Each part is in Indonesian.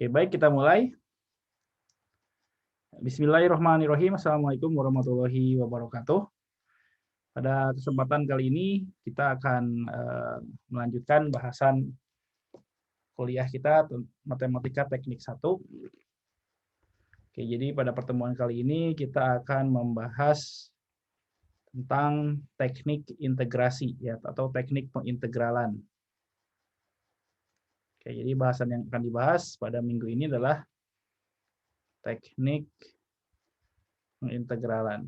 Oke, baik kita mulai. Bismillahirrahmanirrahim. Assalamualaikum warahmatullahi wabarakatuh. Pada kesempatan kali ini kita akan melanjutkan bahasan kuliah kita Matematika Teknik 1. Oke, jadi pada pertemuan kali ini kita akan membahas tentang teknik integrasi ya atau teknik pengintegralan. Oke, jadi bahasan yang akan dibahas pada minggu ini adalah teknik pengintegralan.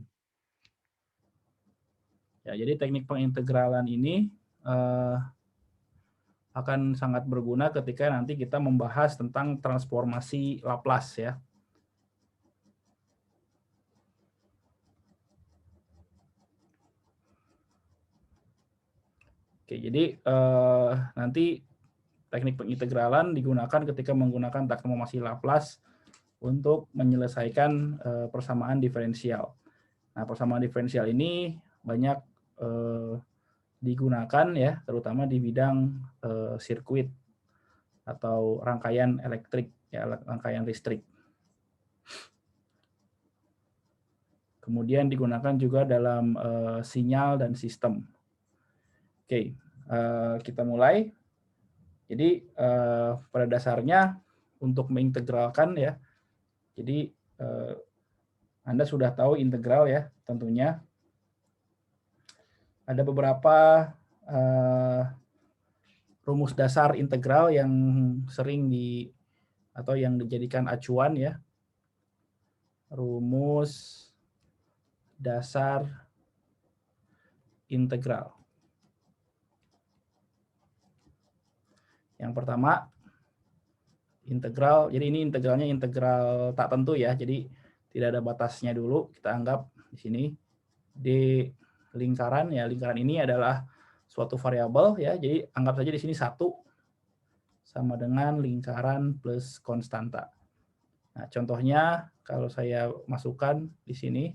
Ya, jadi teknik pengintegralan ini akan sangat berguna ketika nanti kita membahas tentang transformasi Laplace ya. Oke, jadi nanti teknik pengintegralan digunakan ketika menggunakan transformasi Laplace untuk menyelesaikan persamaan diferensial. Nah, persamaan diferensial ini banyak digunakan ya, terutama di bidang sirkuit atau rangkaian elektrik, ya, rangkaian listrik. Kemudian digunakan juga dalam sinyal dan sistem. Oke, kita mulai. Jadi pada dasarnya untuk mengintegralkan ya, jadi Anda sudah tahu integral ya tentunya. Ada beberapa rumus dasar integral yang sering atau yang dijadikan acuan ya. Rumus dasar integral. Yang pertama, integral. Jadi ini integralnya integral tak tentu ya. Jadi tidak ada batasnya dulu. Kita anggap di sini D lingkaran ya. Lingkaran ini adalah suatu variabel ya. Jadi anggap saja di sini 1 sama dengan lingkaran plus konstanta. Nah, contohnya kalau saya masukkan di sini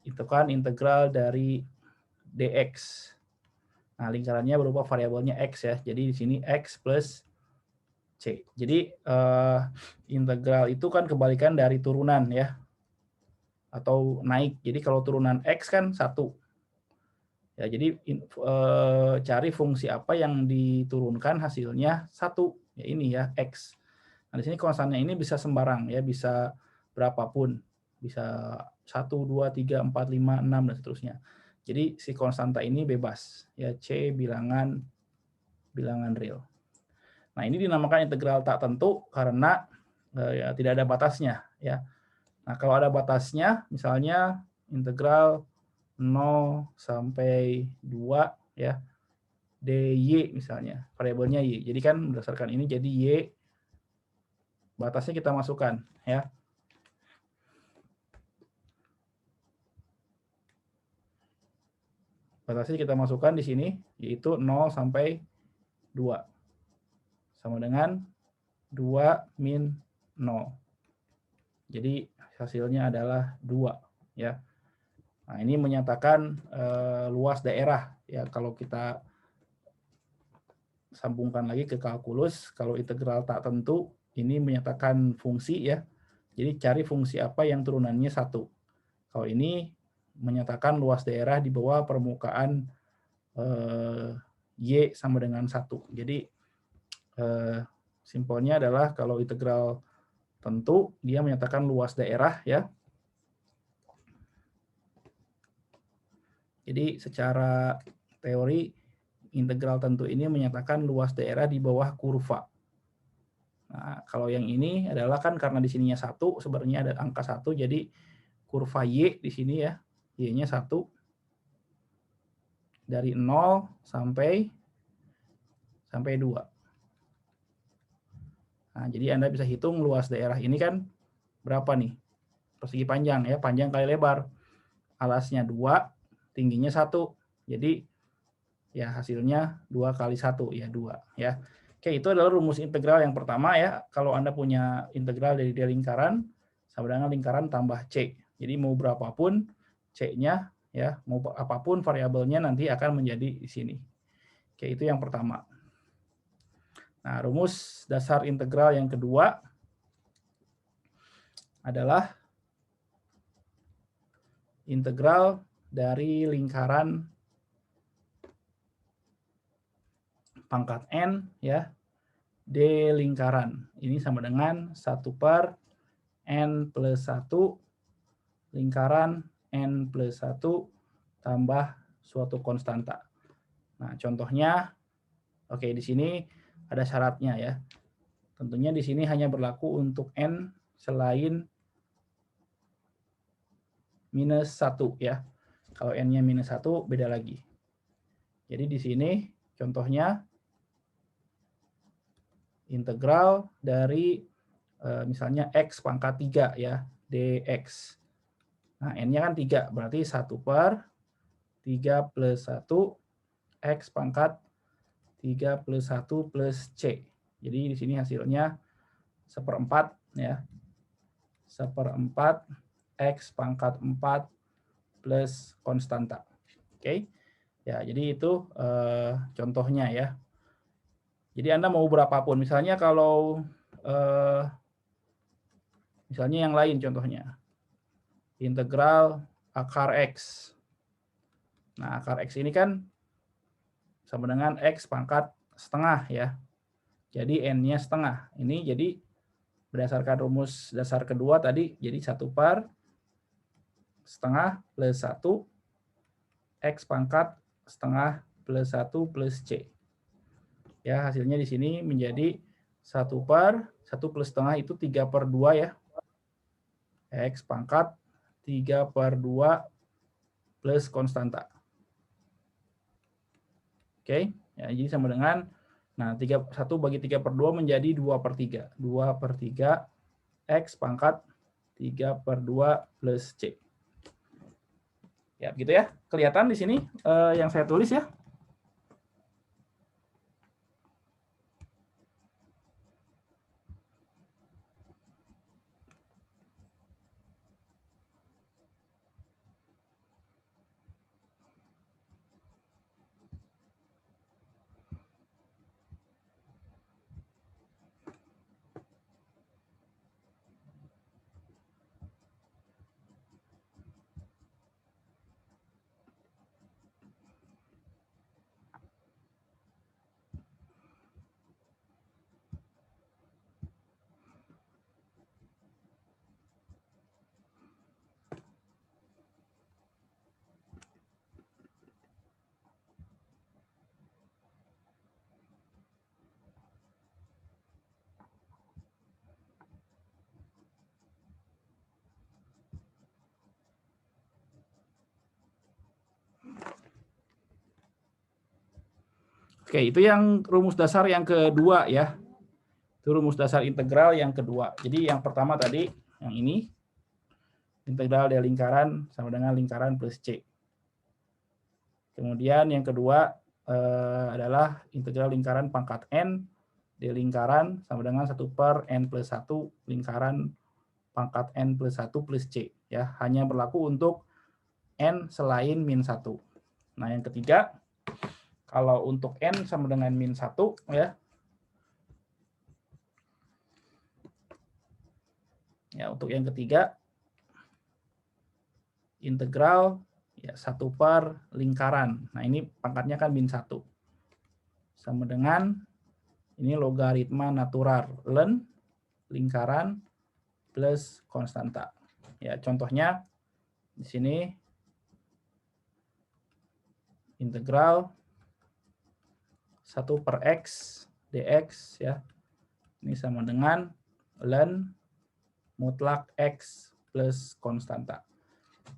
itu kan integral dari dx. Nah, lingkarannya berupa variabelnya x ya. Jadi di sini x plus c. Jadi integral itu kan kebalikan dari turunan ya. Atau naik. Jadi kalau turunan x kan 1. Ya, jadi cari fungsi apa yang diturunkan hasilnya 1. Ya ini ya, x. Nah, di sini konstannya ini bisa sembarang ya, bisa berapapun. Bisa 1, 2, 3, 4, 5, 6 dan seterusnya. Jadi si konstanta ini bebas ya, C bilangan real. Nah, ini dinamakan integral tak tentu karena ya tidak ada batasnya ya. Nah, kalau ada batasnya misalnya integral 0 sampai 2 ya. dy misalnya, variabelnya y. Jadi kan berdasarkan ini jadi y batasnya kita masukkan ya. Batasnya kita masukkan di sini yaitu 0 sampai 2. Sama dengan 2 min 0. Jadi hasilnya adalah 2 ya. Nah, ini menyatakan luas daerah ya. Kalau kita sambungkan lagi ke kalkulus, kalau integral tak tentu ini menyatakan fungsi ya. Jadi cari fungsi apa yang turunannya 1. Kalau ini menyatakan luas daerah di bawah permukaan y sama dengan 1. Jadi simpelnya adalah kalau integral tentu dia menyatakan luas daerah ya. Jadi secara teori integral tentu ini menyatakan luas daerah di bawah kurva. Nah, kalau yang ini adalah kan karena di sininya 1, sebenarnya ada angka 1, jadi kurva y di sini ya, y-nya 1 dari 0 sampai 2. Nah, jadi Anda bisa hitung luas daerah ini kan berapa nih? Persegi panjang ya, panjang kali lebar. Alasnya 2, tingginya 1. Jadi ya hasilnya 2 kali 1 ya 2 ya. Oke, itu adalah rumus integral yang pertama ya. Kalau Anda punya integral dari D lingkaran sama dengan lingkaran tambah C. Jadi mau berapapun C-nya ya, mau apapun variabelnya nanti akan menjadi di sini. Oke, itu yang pertama. Nah, rumus dasar integral yang kedua adalah integral dari lingkaran pangkat n ya, D lingkaran. Ini sama dengan 1 per n plus 1 lingkaran n plus 1 tambah suatu konstanta. Nah, contohnya, oke, di sini ada syaratnya ya. Tentunya di sini hanya berlaku untuk n selain minus 1 ya. Kalau n-nya minus 1 beda lagi. Jadi di sini contohnya integral dari misalnya x pangkat 3 ya, dx. Nah, n-nya kan 3, berarti 1 per 3 plus 1 x pangkat 3 plus 1 plus c. Jadi di sini hasilnya 1/4 ya. 1/4 x pangkat 4 plus konstanta. Oke. Ya, jadi itu contohnya ya. Jadi Anda mau berapapun, misalnya kalau misalnya yang lain contohnya. Integral akar x. Nah, akar x ini kan sama dengan x pangkat setengah ya. Jadi n-nya setengah. Ini jadi berdasarkan rumus dasar kedua tadi, jadi 1 per setengah plus 1 x pangkat setengah plus 1 plus c. Ya, hasilnya di sini menjadi 1 per 1 plus setengah itu 3 per 2 ya. X pangkat 3 per 2 plus konstanta. Oke, ya, jadi sama dengan, nah 1 bagi 3 per 2 menjadi 2 per 3. 2 per 3 X pangkat 3 per 2 plus C. Ya, begitu ya. Kelihatan di sini yang saya tulis ya. Oke, itu yang rumus dasar yang kedua ya. Itu rumus dasar integral yang kedua. Jadi yang pertama tadi, yang ini, integral dari lingkaran sama dengan lingkaran plus C. Kemudian yang kedua adalah integral lingkaran pangkat n di lingkaran sama dengan 1 per n plus 1 lingkaran pangkat n plus 1 plus c. Ya, hanya berlaku untuk n selain min 1. Nah, yang ketiga, kalau untuk n sama dengan min 1 ya. Ya, untuk yang ketiga integral ya 1 per lingkaran. Nah, ini pangkatnya kan min 1. Sama dengan ini logaritma natural ln lingkaran plus konstanta. Ya, contohnya di sini integral 1 per x dx ya. Ini sama dengan ln mutlak x plus konstanta.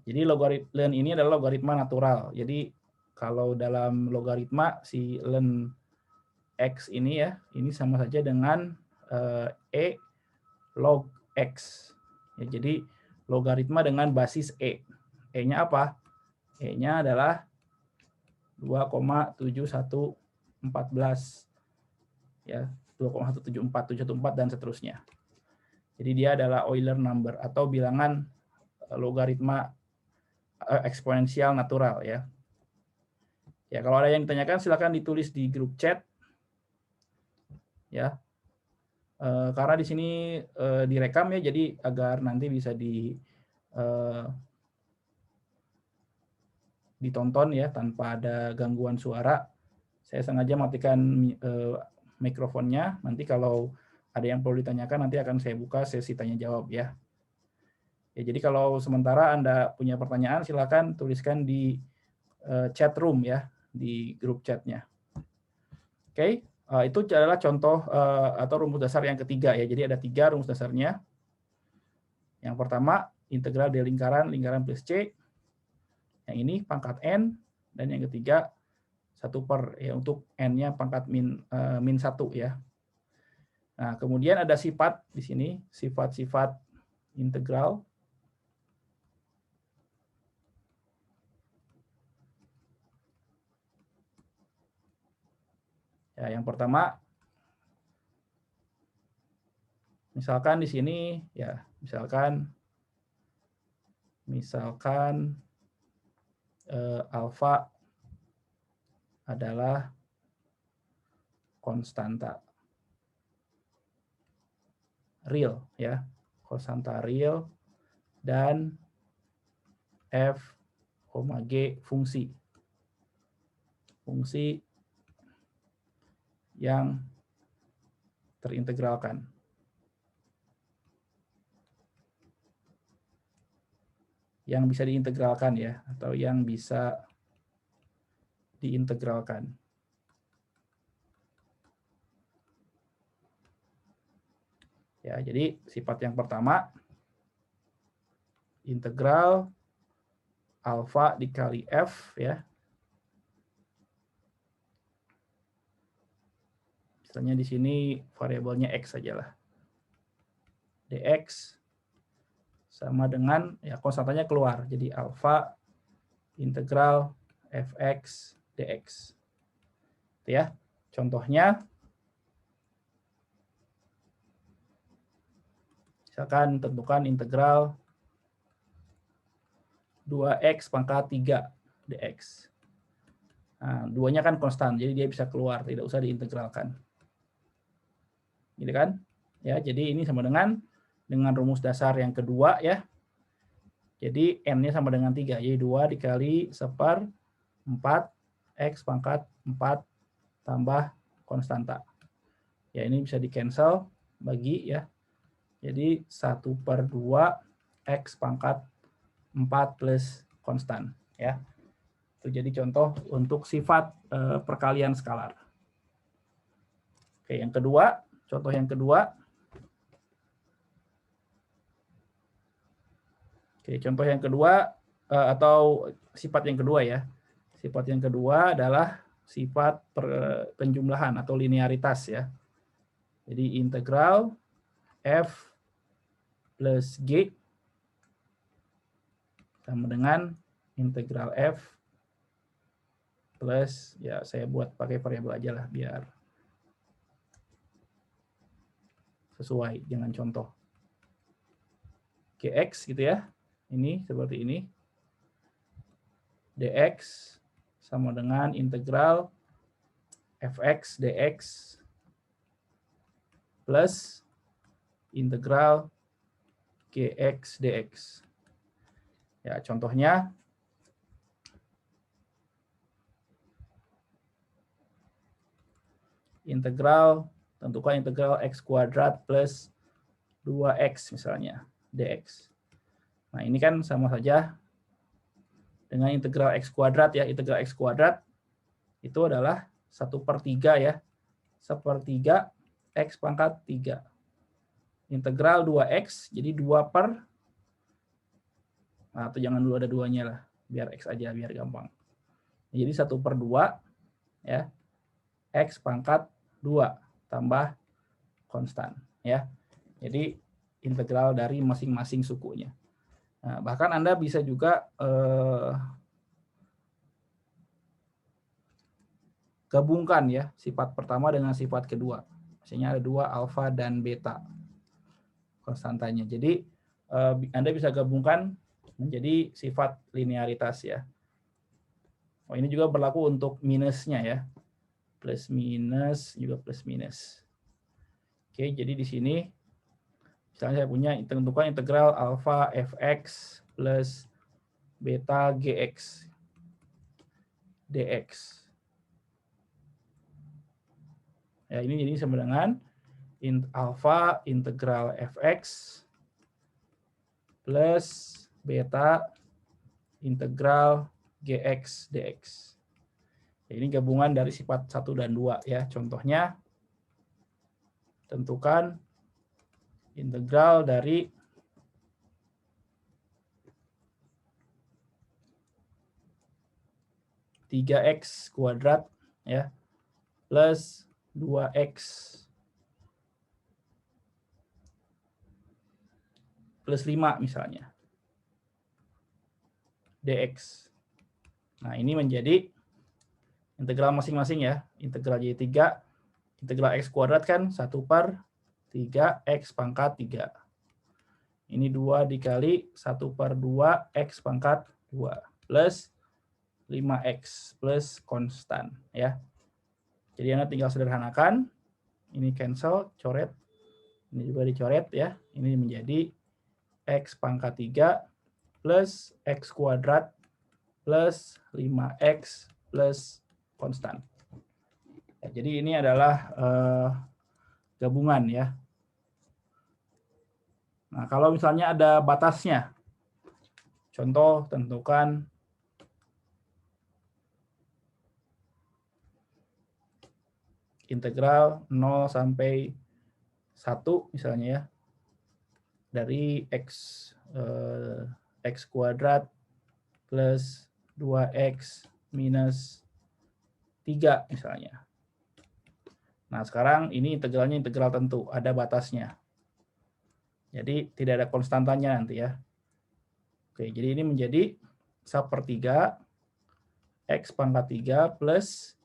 Jadi ln ini adalah logaritma natural. Jadi kalau dalam logaritma si ln x ini ya, ini sama saja dengan e log x. Ya, jadi logaritma dengan basis e. E-nya apa? E-nya adalah 2,7114 ya, 2,174714 dan seterusnya. Jadi dia adalah Euler number atau bilangan logaritma eksponensial natural ya. Ya, kalau ada yang ditanyakan silakan ditulis di grup chat. ya. Karena di sini direkam ya, jadi agar nanti bisa ditonton ya tanpa ada gangguan suara. Saya sengaja matikan mikrofonnya. Nanti kalau ada yang perlu ditanyakan nanti akan saya buka sesi tanya jawab ya. Ya, jadi kalau sementara Anda punya pertanyaan silakan tuliskan di chat room ya, di grup chatnya. Oke, itu adalah contoh atau rumus dasar yang ketiga ya. Jadi ada 3 rumus dasarnya. Yang pertama integral dari lingkaran plus C. Yang ini pangkat N. Dan yang ketiga 1/, ya, untuk N-nya pangkat min 1 ya. Nah, kemudian ada sifat di sini, sifat-sifat integral. Ya, yang pertama, misalkan di sini, ya, misalkan alfa adalah konstanta real, ya, konstanta real, dan f, g fungsi yang terintegralkan. Yang bisa diintegralkan ya, atau yang bisa diintegralkan. Ya, jadi sifat yang pertama integral alfa dikali f ya. Misalnya di sini variabelnya x sajalah. Dx sama dengan, ya, konstantanya keluar. Jadi alfa integral fx dx. Itu ya. Contohnya, misalkan tentukan integral 2x pangkat 3 dx. Nah, 2-nya kan konstan, jadi dia bisa keluar, tidak usah diintegralkan. Gitu kan? Ya, jadi ini sama dengan rumus dasar yang kedua ya. Jadi n-nya sama dengan 3, jadi 2 dikali 1/4 x pangkat 4 tambah konstanta. Ya, ini bisa di-cancel, bagi ya. Jadi 1/2 x pangkat 4 plus konstan ya. Itu jadi contoh untuk sifat perkalian skalar. Oke, yang kedua, contoh yang kedua. Oke, contoh yang kedua atau sifat yang kedua ya. Sifat yang kedua adalah sifat penjumlahan atau linearitas ya. Jadi integral f plus g sama dengan integral f plus, ya, saya buat pakai variabel aja lah biar sesuai dengan contoh. Gx gitu ya. Ini seperti ini. Dx sama dengan integral fx dx plus integral gx dx. Ya, contohnya integral, tentukan integral x kuadrat plus 2x misalnya dx. Nah, ini kan sama saja dengan integral x kuadrat ya. Integral x kuadrat itu adalah 1/3 ya. 1/3 x pangkat 3. Integral 2x, jadi 2/, nah, atau jangan dulu ada 2-nya lah, biar x aja, biar gampang. Jadi 1/2 ya, x pangkat 2 tambah konstan ya. Jadi integral dari masing-masing sukunya. Nah, bahkan Anda bisa juga gabungkan ya sifat pertama dengan sifat kedua. Misalnya ada 2 alfa dan beta konstantanya. Jadi Anda bisa gabungkan menjadi sifat linearitas ya. Oh, ini juga berlaku untuk minusnya ya. Plus minus juga plus minus. Oke, jadi di sini misalnya saya punya tentukan integral alfa fx plus beta gx dx. Ya, ini jadi sama dengan alfa integral fx plus beta integral gx dx. Ya, ini gabungan dari sifat 1 dan 2 ya. Contohnya tentukan integral dari 3x kuadrat ya plus 2x plus 5 misalnya dx. Nah, ini menjadi integral masing-masing ya. Integral Y3, integral x kuadrat kan 1/3x pangkat 3. Ini 2 dikali 1/2 x pangkat 2 plus 5x plus konstan ya. Jadi Anda tinggal sederhanakan, ini cancel, coret, ini juga dicoret ya. Ini menjadi x pangkat 3 plus x kuadrat plus 5x plus konstan. Ya, jadi ini adalah gabungan ya. Nah, kalau misalnya ada batasnya, contoh tentukan integral 0 sampai 1 misalnya ya, dari x kuadrat plus 2x minus 3 misalnya. Nah, sekarang ini integralnya integral tentu, ada batasnya. Jadi tidak ada konstantanya nanti ya. Oke, jadi ini menjadi 1/3 x pangkat 3 plus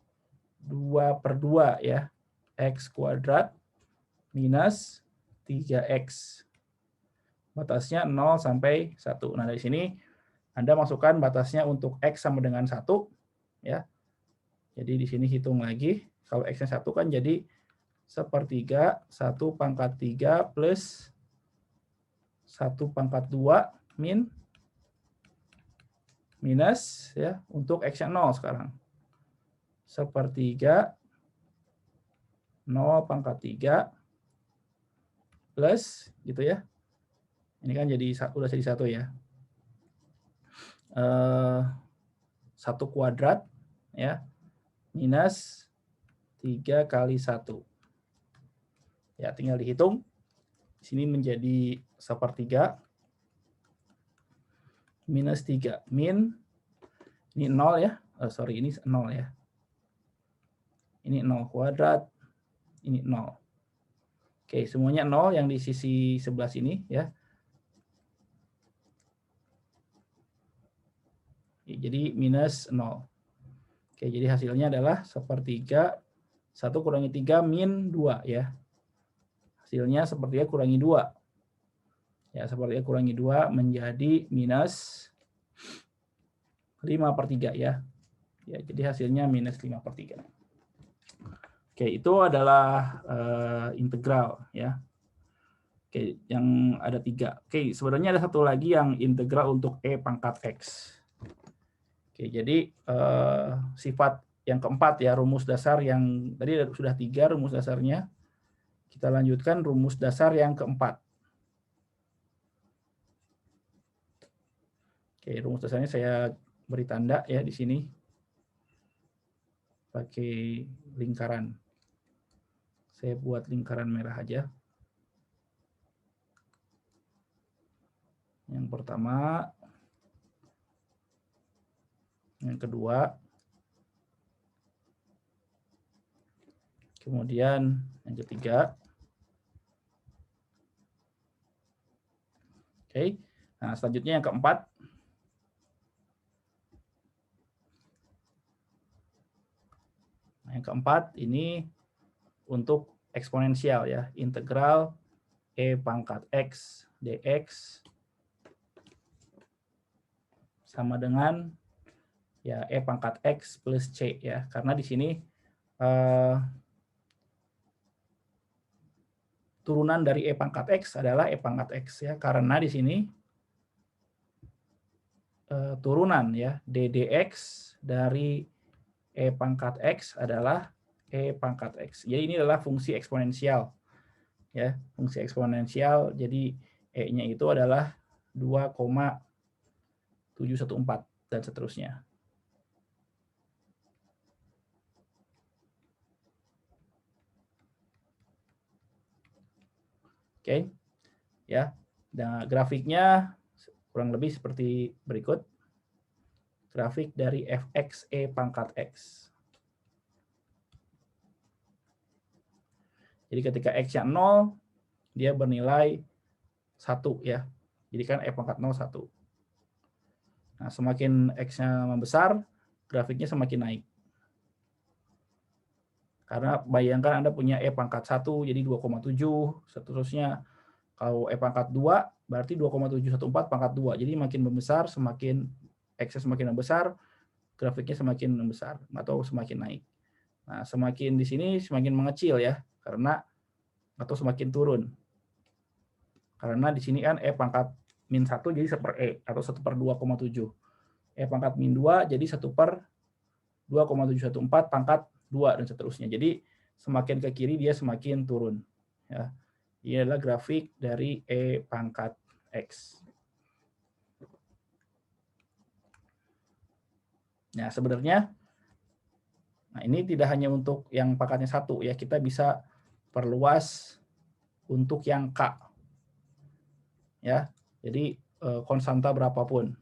2/2 ya, x kuadrat minus 3x. Batasnya 0 sampai 1. Nah, dari sini Anda masukkan batasnya untuk x sama dengan 1 ya. Jadi di sini hitung lagi, kalau x-nya 1 kan jadi 1/3 1/3 plus 1/2 minus ya, untuk x-nya 0 sekarang. 1/3 0/3 plus gitu ya. Ini kan jadi udah jadi 1 ya. 1 kuadrat ya minus 3 kali 1. Ya, tinggal dihitung. Di sini menjadi 1/3 minus 3 min ini 0 ya. Sorry, ini 0 ya. Ini 0 kuadrat, ini 0. Oke, semuanya 0 yang di sisi sebelah sini ya. Jadi minus 0. Oke, jadi hasilnya adalah 1/3 1 kurangi 3 min 2 ya. Hasilnya 1/3 kurangi 2. Ya, 1/3 kurangi 2 menjadi minus 5/3 ya. Ya, jadi hasilnya minus 5/3. Oke, itu adalah integral ya. Oke, yang ada 3. Oke, sebenarnya ada satu lagi yang integral untuk e pangkat x. Oke, jadi sifat yang keempat ya, rumus dasar yang tadi sudah 3 rumus dasarnya. Kita lanjutkan rumus dasar yang keempat. Oke, rumus dasarnya saya beri tanda ya di sini. Pakai lingkaran. Saya buat lingkaran merah aja. Yang pertama, yang kedua, kemudian yang ketiga. Oke, nah selanjutnya yang keempat. Nah, yang keempat ini untuk eksponensial ya, integral e pangkat x dx sama dengan ya e pangkat x plus c ya, karena di sini turunan dari E pangkat X adalah E pangkat X ya, karena di sini turunan ya ddx dari E pangkat X adalah E pangkat X. Jadi ini adalah fungsi eksponensial ya, fungsi eksponensial. Jadi E-nya itu adalah 2,714 dan seterusnya. Oke. Ya. Nah, grafiknya kurang lebih seperti berikut. Grafik dari fx E pangkat X. Jadi ketika X-nya 0, dia bernilai 1 ya. Jadi kan E pangkat 0, 1. Nah, semakin X-nya membesar, grafiknya semakin naik. Karena bayangkan Anda punya E pangkat 1, jadi 2,7, seterusnya. Kalau E pangkat 2, berarti 2,714 pangkat 2. Jadi makin membesar, semakin X-nya semakin membesar, grafiknya semakin membesar atau semakin naik. Nah, semakin di sini semakin mengecil ya, karena atau semakin turun. Karena di sini kan E pangkat min 1 jadi 1 per E atau 1 per 2,7. E pangkat min 2 jadi 1 per 2,714 pangkat 2 dan seterusnya. Jadi semakin ke kiri dia semakin turun. Ya. Ini adalah grafik dari E pangkat X. Nah, sebenarnya nah ini tidak hanya untuk yang pangkatnya 1 ya, kita bisa perluas untuk yang K. Ya. Jadi konstanta berapapun.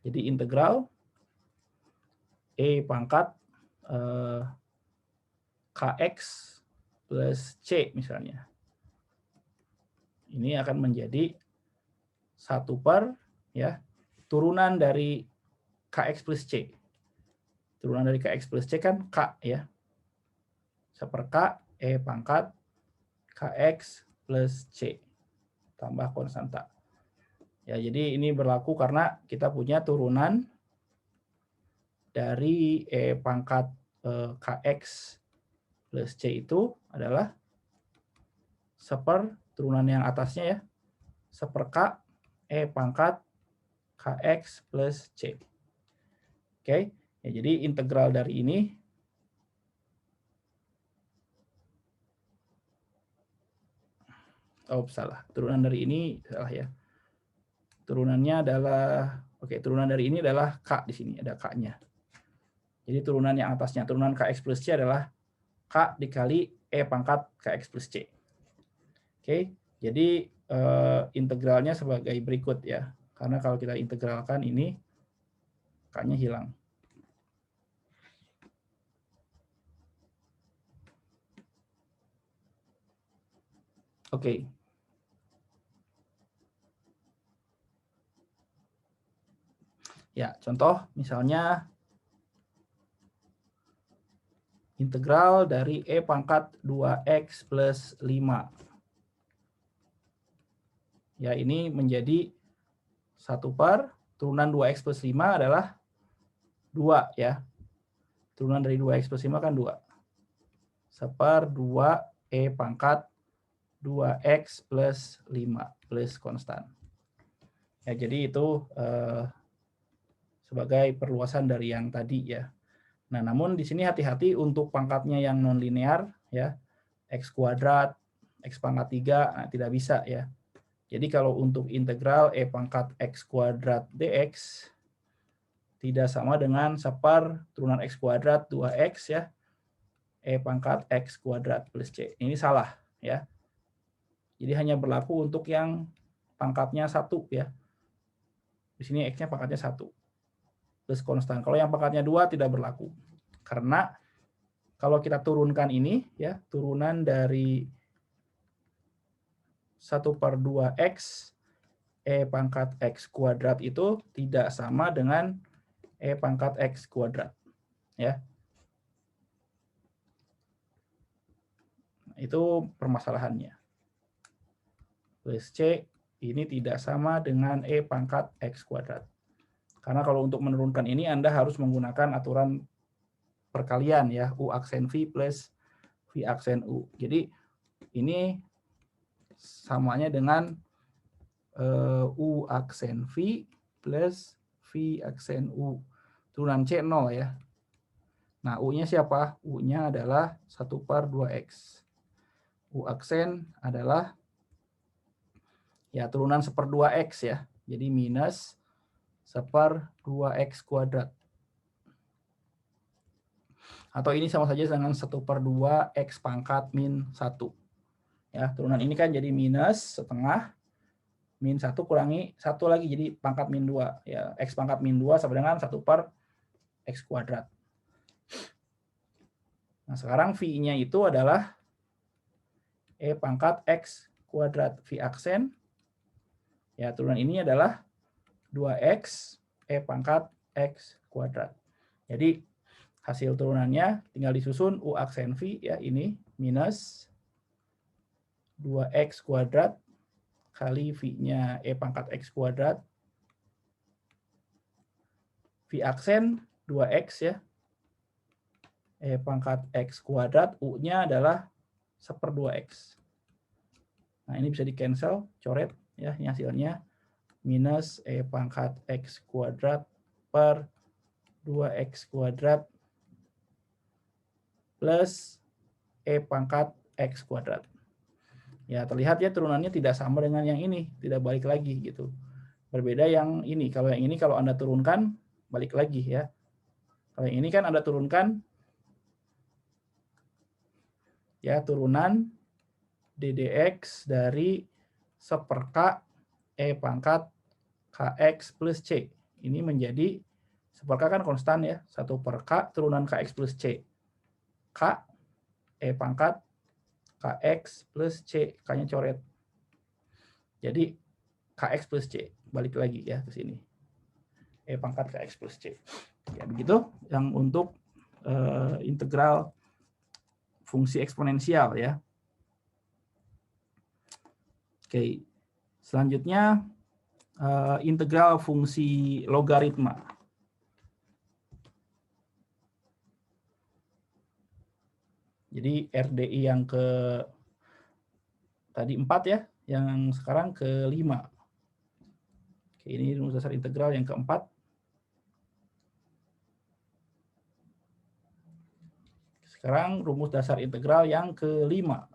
Jadi integral E pangkat Kx plus C misalnya. Ini akan menjadi 1 per ya turunan dari Kx plus C. Turunan dari Kx plus C kan K ya. 1 per K E pangkat Kx plus C tambah konstanta. Ya, jadi ini berlaku karena kita punya turunan dari E pangkat Kx plus C itu adalah 1 per turunan yang atasnya ya, 1 per K E pangkat Kx plus C. Oke, ya, jadi integral dari ini salah. Turunan dari ini salah ya. Turunannya adalah turunan dari ini adalah K di sini, ada K-nya. Jadi turunan yang atasnya, turunan Kx plus C adalah K dikali E pangkat Kx plus C. Oke, jadi integralnya sebagai berikut ya. Karena kalau kita integralkan ini, K-nya hilang. Oke. Ya, contoh misalnya integral dari E pangkat 2X plus 5. Ya, ini menjadi 1 per turunan 2X plus 5 adalah 2 ya. Turunan dari 2X plus 5 kan 2. 1 per 2 E pangkat 2X plus 5 plus konstan. Ya, jadi itu sebagai perluasan dari yang tadi ya. Nah, namun di sini hati-hati untuk pangkatnya yang non-linear ya. X kuadrat, X pangkat 3, nah, tidak bisa ya. Jadi kalau untuk integral E pangkat X kuadrat dx tidak sama dengan 1 per turunan X kuadrat 2X ya. E pangkat X kuadrat plus C. Ini salah ya. Jadi hanya berlaku untuk yang pangkatnya 1 ya. Di sini X-nya pangkatnya 1. Plus konstan. Kalau yang pangkatnya 2 tidak berlaku. Karena kalau kita turunkan ini ya, turunan dari 1 per 2X E pangkat X kuadrat itu tidak sama dengan E pangkat X kuadrat. Ya. Itu permasalahannya. Plus C ini tidak sama dengan E pangkat X kuadrat. Karena kalau untuk menurunkan ini Anda harus menggunakan aturan perkalian ya, U aksen V plus V aksen U. Jadi ini samanya dengan U aksen V plus V aksen U. Turunan C 0 ya. Nah, U-nya siapa? U-nya adalah 1/2X. U aksen adalah ya turunan 1/2X ya. Jadi minus 1/2X kuadrat. Atau ini sama saja dengan 1/2X pangkat min 1. Ya, turunan ini kan jadi minus setengah min 1 kurangi 1 lagi jadi pangkat min 2 ya, X pangkat min 2 sama dengan 1/X kuadrat. Nah, sekarang V-nya itu adalah E pangkat X kuadrat. V aksen ya turunan ini adalah 2X E pangkat X kuadrat. Jadi hasil turunannya tinggal disusun U aksen V ya, ini minus 2X kuadrat kali V-nya E pangkat X kuadrat. V aksen 2X ya. E pangkat X kuadrat, U-nya adalah 1/2X. Nah, ini bisa di-cancel, coret ya, ini hasilnya minus E pangkat X kuadrat per 2X kuadrat plus E pangkat X kuadrat. Ya, terlihat ya turunannya tidak sama dengan yang ini, tidak balik lagi gitu. Berbeda yang ini, kalau yang ini kalau Anda turunkan, balik lagi ya. Kalau yang ini kan Anda turunkan, ya turunan ddx dari 1/k E pangkat kx plus c. Ini menjadi 1/k kan konstan ya, 1/k turunan kx plus c. K E pangkat kx plus c, k-nya coret. Jadi kx plus c, balik lagi ya ke sini. E pangkat kx plus c. Ya begitu yang untuk integral fungsi eksponensial ya. Oke, selanjutnya integral fungsi logaritma. Jadi RDI yang ke tadi 4 ya, yang sekarang ke 5. Oke, ini rumus dasar integral yang keempat. Sekarang rumus dasar integral yang ke-5.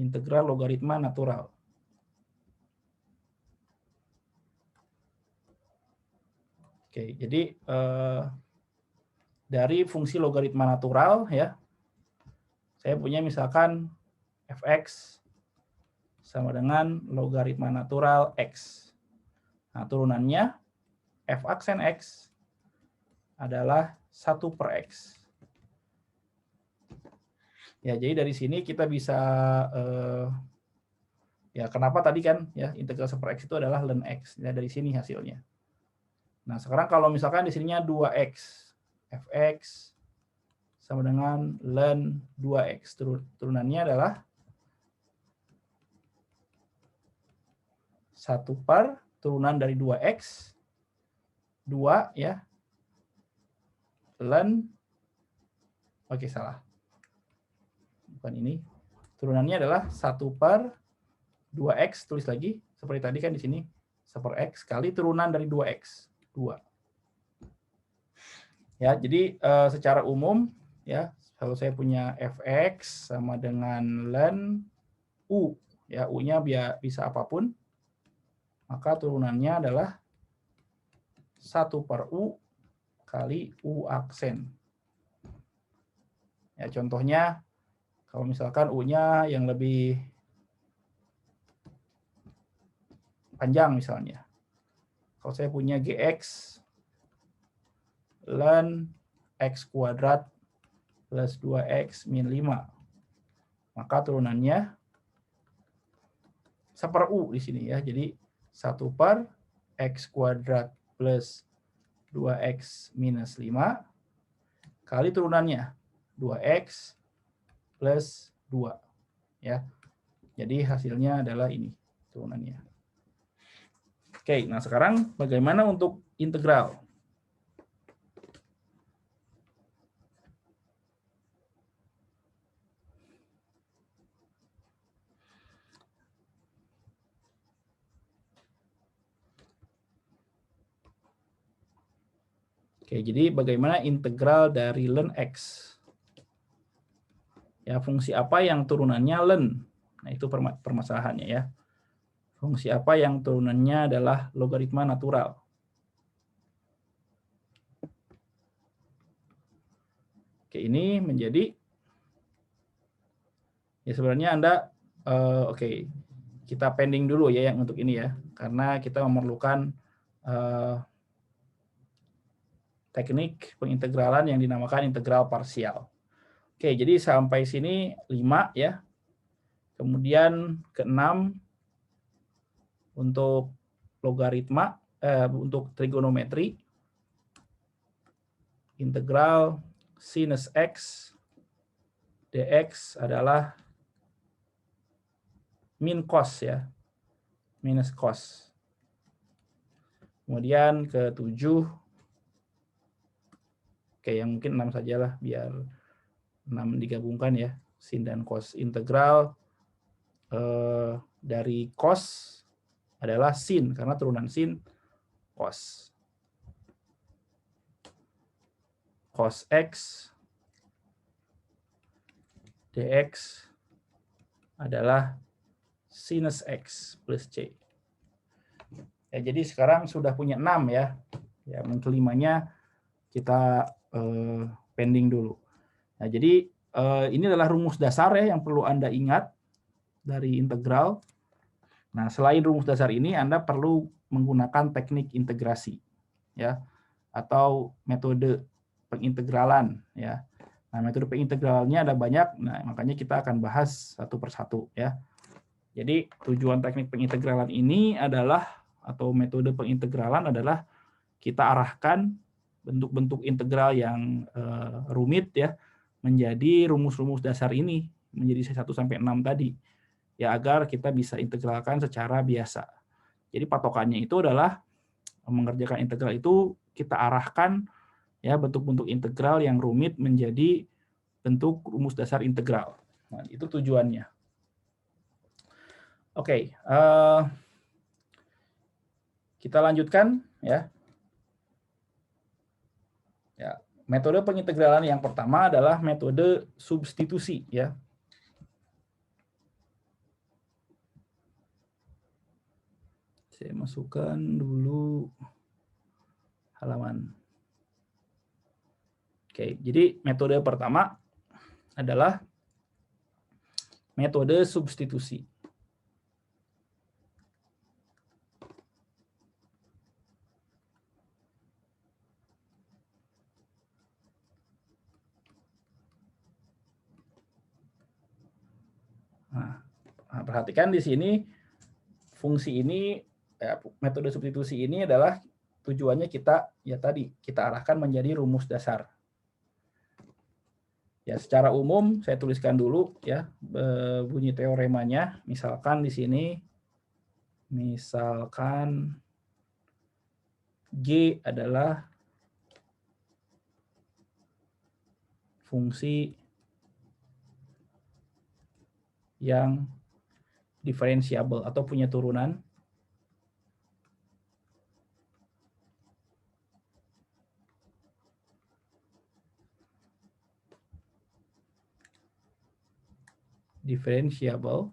Integral logaritma natural. Oke, jadi dari fungsi logaritma natural ya, saya punya misalkan fx sama dengan logaritma natural x. Nah, turunannya f aksen x adalah 1/x. Ya, jadi dari sini kita bisa ya kenapa tadi kan ya integral 1/x itu adalah ln x. Ya, dari sini hasilnya. Nah, sekarang kalau misalkan di sininya 2x, fx sama dengan ln 2x. Turunannya adalah 1 per turunan dari 2x, 2 ya, ln, oke salah. Bukan ini. Turunannya adalah 1 per 2x, tulis lagi, seperti tadi kan di sini, 1/x kali turunan dari 2x, 2. Ya, jadi secara umum, ya, kalau saya punya fx sama dengan ln u, ya, u-nya bisa apapun, maka turunannya adalah 1 per u kali u aksen. Ya, contohnya, kalau misalkan u-nya yang lebih panjang misalnya. Kalau saya punya gx ln x kuadrat plus 2x min 5, maka turunannya 1/u di sini ya. Jadi 1 per x kuadrat plus 2x minus 5 kali turunannya 2x plus 2 ya. Jadi hasilnya adalah ini turunannya. Oke. Oke, nah sekarang bagaimana untuk integral? Oke, jadi bagaimana integral dari ln x? Ya, fungsi apa yang turunannya ln? Nah, itu permasalahannya ya. Fungsi apa yang turunannya adalah logaritma natural? Oke, ini menjadi ya sebenarnya Anda oke, kita pending dulu ya yang untuk ini ya, karena kita memerlukan teknik pengintegralan yang dinamakan integral parsial. Oke, jadi sampai sini 5 ya. Kemudian ke-6 untuk logaritma, untuk trigonometri, integral sinus x dx adalah min cos ya, minus cos. Kemudian ke-7, oke yang mungkin 6 sajalah biar 6 digabungkan ya, sin dan cos. Integral dari cos adalah sin, karena turunan sin cos. Cos x dx adalah sinus x plus c. Ya, jadi sekarang sudah punya 6 ya. Ya, yang kelimanya kita pending dulu. Nah, jadi ini adalah rumus dasar ya yang perlu Anda ingat dari integral. Nah, selain rumus dasar ini Anda perlu menggunakan teknik integrasi ya atau metode pengintegralan ya. Nah, metode pengintegralannya ada banyak. Nah, makanya kita akan bahas satu persatu ya. Jadi, tujuan teknik pengintegralan ini adalah atau metode pengintegralan adalah kita arahkan bentuk-bentuk integral yang rumit ya menjadi rumus-rumus dasar ini, menjadi 1 sampai 6 tadi. Ya agar kita bisa integralkan secara biasa. Jadi patokannya itu adalah mengerjakan integral itu kita arahkan ya bentuk-bentuk integral yang rumit menjadi bentuk rumus dasar integral. Nah, itu tujuannya. Oke, kita lanjutkan ya. Ya, metode pengintegralan yang pertama adalah metode substitusi ya. Saya masukkan dulu halaman. Oke, jadi metode pertama adalah metode substitusi. Nah, perhatikan di sini fungsi ini metode substitusi ini adalah tujuannya kita ya tadi kita arahkan menjadi rumus dasar. Ya, secara umum saya tuliskan dulu ya bunyi teoremanya. Misalkan di sini misalkan G adalah fungsi yang diferensiabel atau punya turunan diferensiabel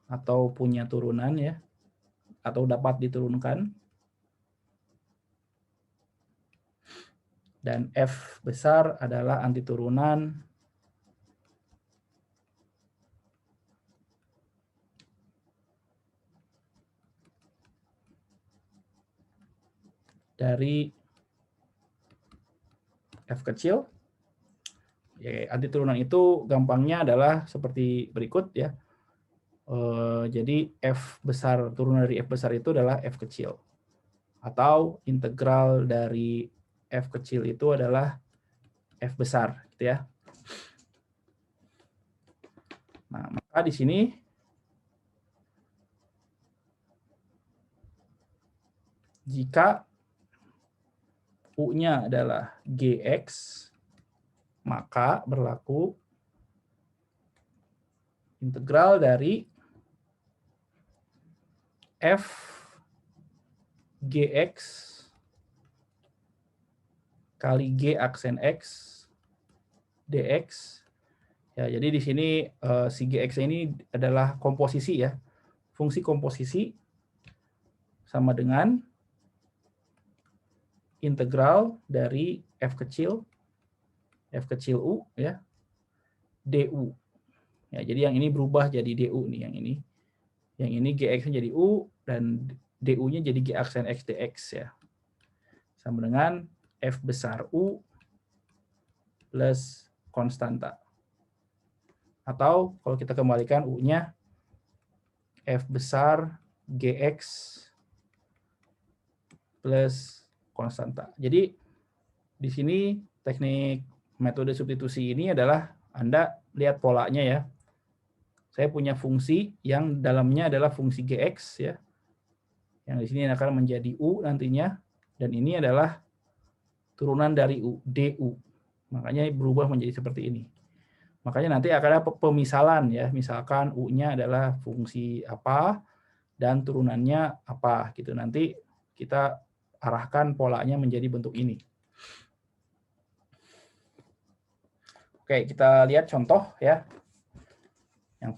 atau punya turunan ya atau dapat diturunkan, dan F besar adalah antiturunan dari F kecil. Ya, antiturunan itu gampangnya adalah seperti berikut ya. Jadi F besar, turunan dari F besar itu adalah F kecil. Atau integral dari F kecil itu adalah F besar, gitu ya. Nah, maka di sini Jika U-nya adalah GX, maka berlaku integral dari F GX kali G aksen X dx. Ya, jadi di sini si GX ini adalah komposisi ya. Fungsi komposisi sama dengan integral dari F kecil U ya, du. Ya, jadi yang ini berubah jadi du nih, yang ini. Yang ini GX-nya jadi U dan du-nya jadi G aksen X dx ya. Sama dengan F besar U plus konstanta. Atau kalau kita kembalikan U-nya F besar GX plus konstanta. Jadi di sini teknik metode substitusi ini adalah Anda lihat polanya ya. Saya punya fungsi yang dalamnya adalah fungsi GX ya. Yang di sini akan menjadi U nantinya, dan ini adalah turunan dari U, du. Makanya berubah menjadi seperti ini. Makanya nanti akan ada pemisalan ya, misalkan U-nya adalah fungsi apa dan turunannya apa gitu. Nanti kita arahkan polanya menjadi bentuk ini. Oke, kita lihat contoh ya. Yang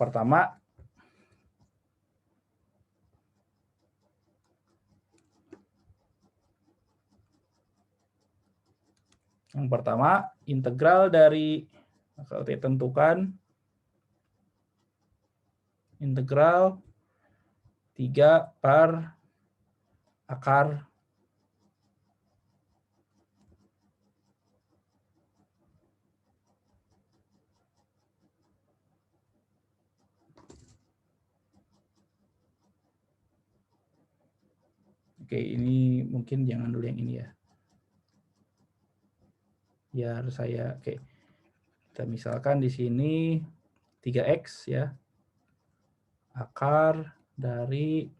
pertama integral dari, kalau kita tentukan integral 3 per akar Oke, ini mungkin jangan dulu yang ini ya. Biar saya, oke. Kita misalkan di sini 3x ya. Akar dari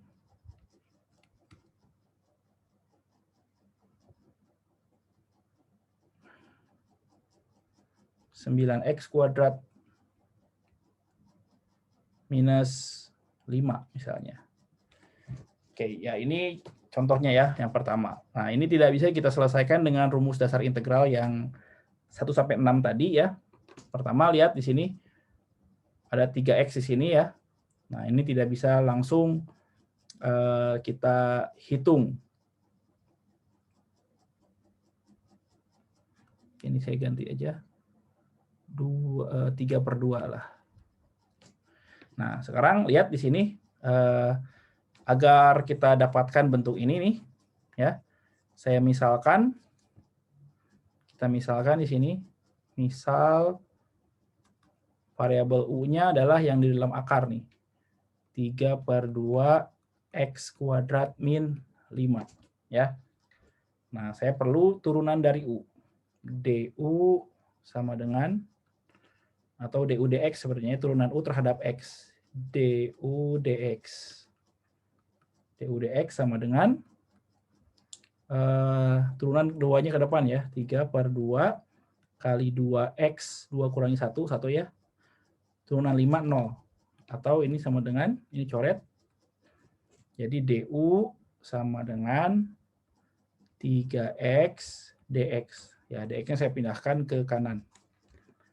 9x kuadrat minus 5 misalnya. Oke, ya ini contohnya ya, yang pertama. Nah, ini tidak bisa kita selesaikan dengan rumus dasar integral yang 1 sampai 6 tadi ya. Pertama, lihat di sini ada 3x di sini ya. Nah, ini tidak bisa langsung kita hitung. Ini saya ganti aja. 3/2 lah. Nah, sekarang lihat di sini agar kita dapatkan bentuk ini nih ya. Kita misalkan di sini, misal variabel U-nya adalah yang di dalam akar nih. 3/2 X kuadrat min 5 ya. Nah, saya perlu turunan dari U. du sama dengan, atau du dx sebenarnya turunan U terhadap X. du dx. du dx sama dengan turunan keduanya ke depan ya. 3/2 kali 2x, 2 kurangi 1 ya. Turunan 5, 0. Atau ini sama dengan, ini coret. Jadi du sama dengan 3x dx. Ya, dx-nya saya pindahkan ke kanan.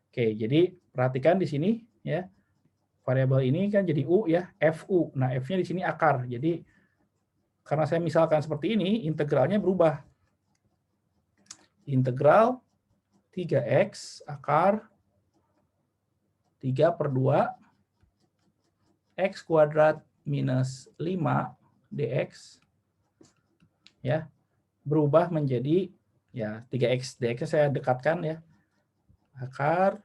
Oke, jadi perhatikan di sini ya. Variabel ini kan jadi u ya, fu. Nah, f-nya di sini akar. Jadi karena saya misalkan seperti ini, integralnya berubah. Integral 3x akar 3/2 x kuadrat minus 5 dx ya, berubah menjadi ya 3x dx saya dekatkan ya, akar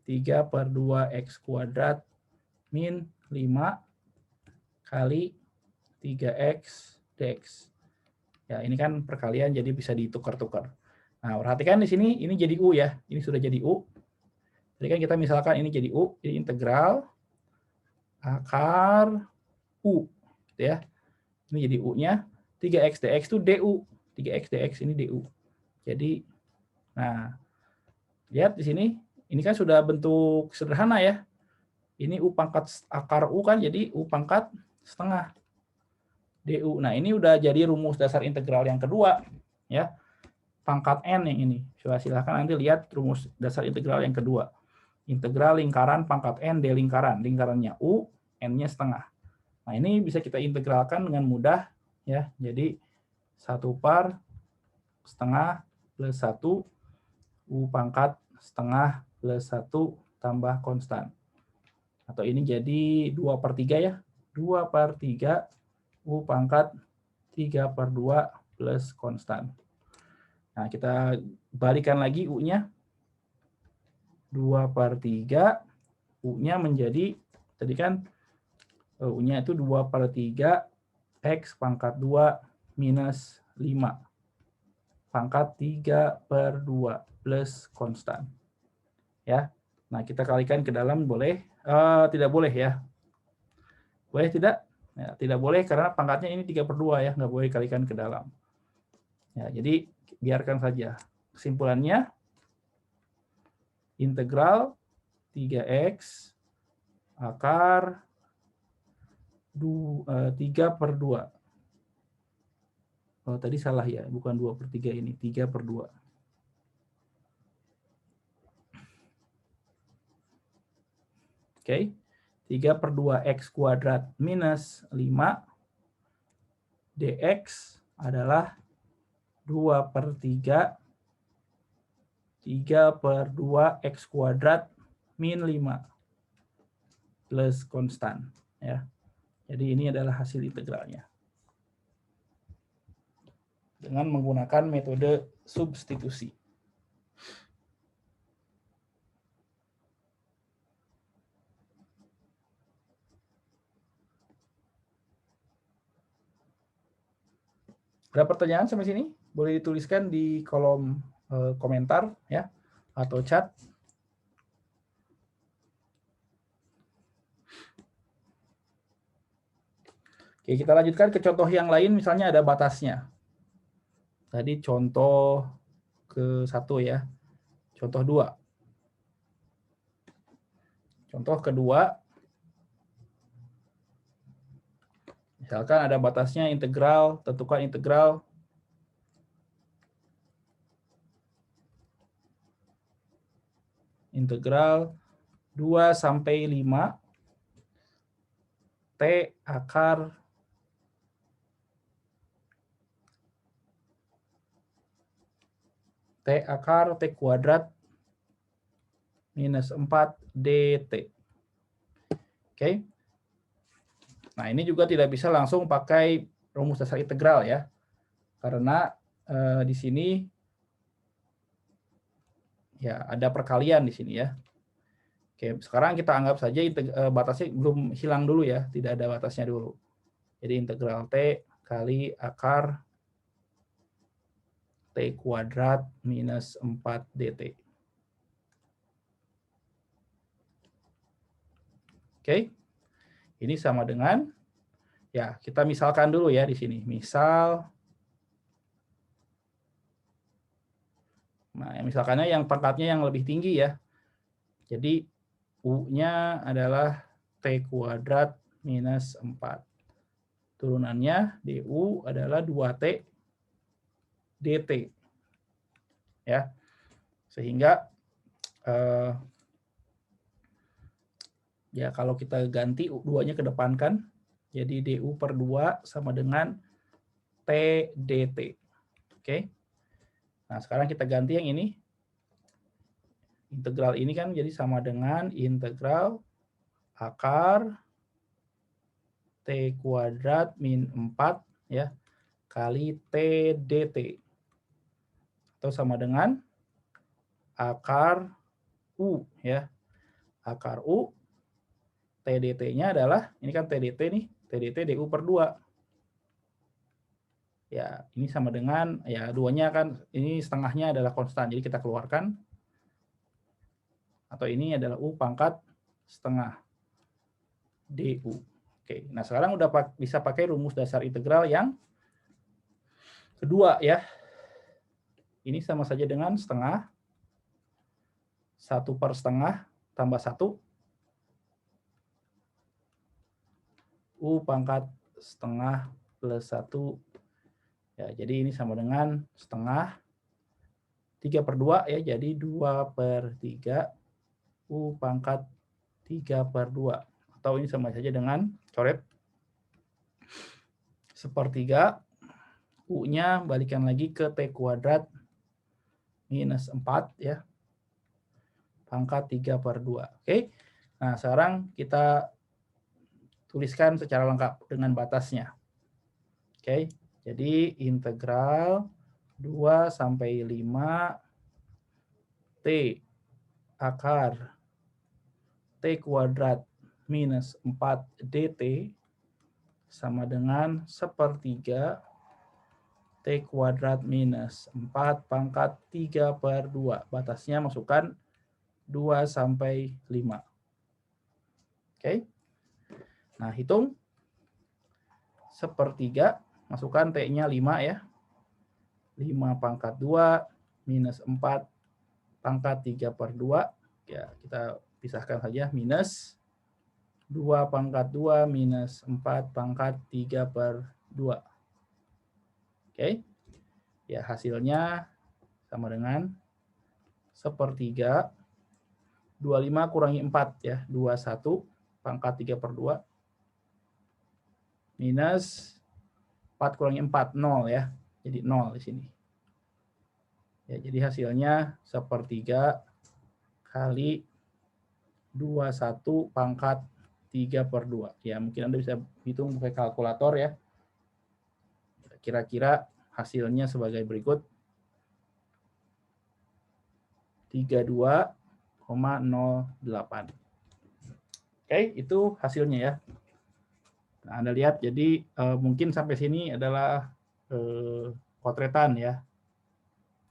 3/2 x kuadrat min 5 kali 3x dx. Ya, ini kan perkalian jadi bisa ditukar-tukar. Nah, perhatikan di sini ini jadi u ya. Ini sudah jadi u. Jadi kan kita misalkan ini jadi u, jadi integral akar u gitu ya. Ini jadi u-nya 3x dx itu du. 3x dx ini du. Jadi, nah, lihat di sini, ini kan sudah bentuk sederhana ya. Ini u pangkat akar u kan, jadi u pangkat setengah du. Nah, ini udah jadi rumus dasar integral yang kedua, ya. Pangkat n yang ini. Silahkan nanti lihat rumus dasar integral yang kedua. Integral lingkaran pangkat n d lingkaran. Lingkarannya u, n-nya setengah. Nah, ini bisa kita integralkan dengan mudah, ya. Jadi 1 par setengah plus 1 u pangkat setengah plus 1 tambah konstan. Atau ini jadi 2/3 ya. 2/3 u pangkat 3/2 plus konstan. Nah, kita balikan lagi u-nya. 2/3, u-nya menjadi, tadi kan u-nya itu 2/3 x pangkat 2 minus 5 pangkat 3/2 plus konstan. Ya. Nah, kita kalikan ke dalam boleh? Tidak boleh ya. Boleh tidak? Ya, tidak boleh karena pangkatnya ini 3/2 ya, nggak boleh kalikan ke dalam. Ya, jadi biarkan saja. Kesimpulannya, integral 3x akar 3/2. Oh, tadi salah ya, bukan 2/3 ini, 3/2. Oke, 3/2 x kuadrat minus 5 dx adalah 2/3 3/2 x kuadrat min 5 plus konstan. Ya. Jadi ini adalah hasil integralnya. Dengan menggunakan metode substitusi. Ada pertanyaan sampai sini? Boleh dituliskan di kolom komentar ya atau chat. Oke, kita lanjutkan ke contoh yang lain, misalnya ada batasnya. Tadi contoh ke-1 ya. Contoh 2. Contoh kedua, misalkan ada batasnya integral, tentukan integral integral 2 sampai 5 T akar T kuadrat minus 4 dt. Oke. Nah, ini juga tidak bisa langsung pakai rumus dasar integral ya. Karena di sini ya ada perkalian di sini ya. Oke, sekarang kita anggap saja batasnya belum hilang dulu ya, tidak ada batasnya dulu. Jadi integral T kali akar T kuadrat minus 4 dt. Oke, ini sama dengan, ya kita misalkan dulu ya di sini. Misal, nah misalkannya yang pangkatnya yang lebih tinggi ya. Jadi U-nya adalah T kuadrat minus 4. Turunannya DU adalah 2T dt. Ya, sehingga ya kalau kita ganti U2-nya kedepankan, jadi DU/2 sama dengan T dt. Oke. Nah, sekarang kita ganti yang ini. Integral ini kan jadi sama dengan integral akar T kuadrat min 4 ya kali T dt. Atau sama dengan akar U ya. Akar U T dt-nya adalah, ini kan T dt nih, T dt DU/2. Ya, ini sama dengan, ya duanya kan, ini setengahnya adalah konstan, jadi kita keluarkan. Atau ini adalah U pangkat setengah DU. Oke, nah sekarang udah bisa pakai rumus dasar integral yang kedua ya. Ini sama saja dengan setengah. 1/2 tambah 1. U pangkat setengah plus 1. Ya, jadi ini sama dengan setengah. 3/2 ya, jadi 2/3 U pangkat 3/2. Atau ini sama saja dengan coret 1/3. U-nya balikan lagi ke T kuadrat minus 4 ya. Pangkat 3/2. Oke. Nah, sekarang kita tuliskan secara lengkap dengan batasnya. Oke. Jadi integral 2 sampai 5 T akar T kuadrat minus 4 dt sama dengan 1/3 T kuadrat minus 4 pangkat 3/2. Batasnya masukkan 2 sampai 5. Oke. Nah, hitung 1/3, masukkan T-nya 5 ya. 5 pangkat 2 minus 4 pangkat 3/2. Ya, kita pisahkan saja, minus 2 pangkat 2 minus 4 pangkat 3/2. Oke. Ya, hasilnya sama dengan 1/3. 25 kurangi 4 ya, 21 pangkat 3/2 minus 4 kurangi 4, 0 ya. Jadi 0 di sini. Ya, jadi hasilnya 1/3 kali 21 pangkat 3/2. Ya, mungkin Anda bisa hitung pakai kalkulator ya. Kira-kira hasilnya sebagai berikut. 32,08. Oke, itu hasilnya ya. Nah, Anda lihat, jadi mungkin sampai sini adalah kotretan ya.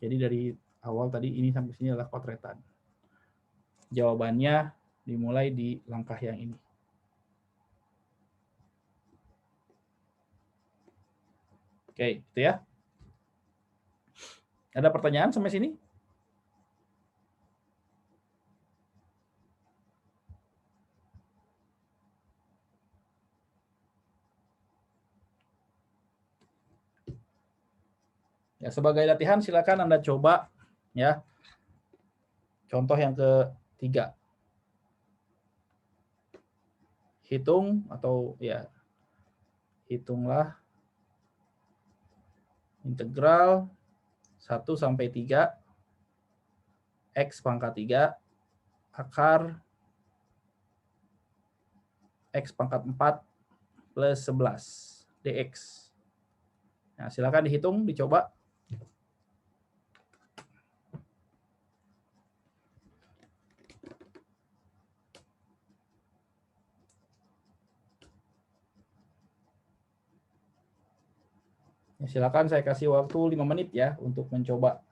Jadi dari awal tadi ini sampai sini adalah kotretan. Jawabannya dimulai di langkah yang ini. Oke, itu ya. Ada pertanyaan sampai sini? Ya, sebagai latihan silakan Anda coba ya. Contoh yang ketiga. Hitung atau ya hitunglah integral 1 sampai 3 X pangkat 3 akar X pangkat 4 plus 11 dx. Nah, silakan dihitung, dicoba. Ya, silakan saya kasih waktu 5 menit ya untuk mencoba.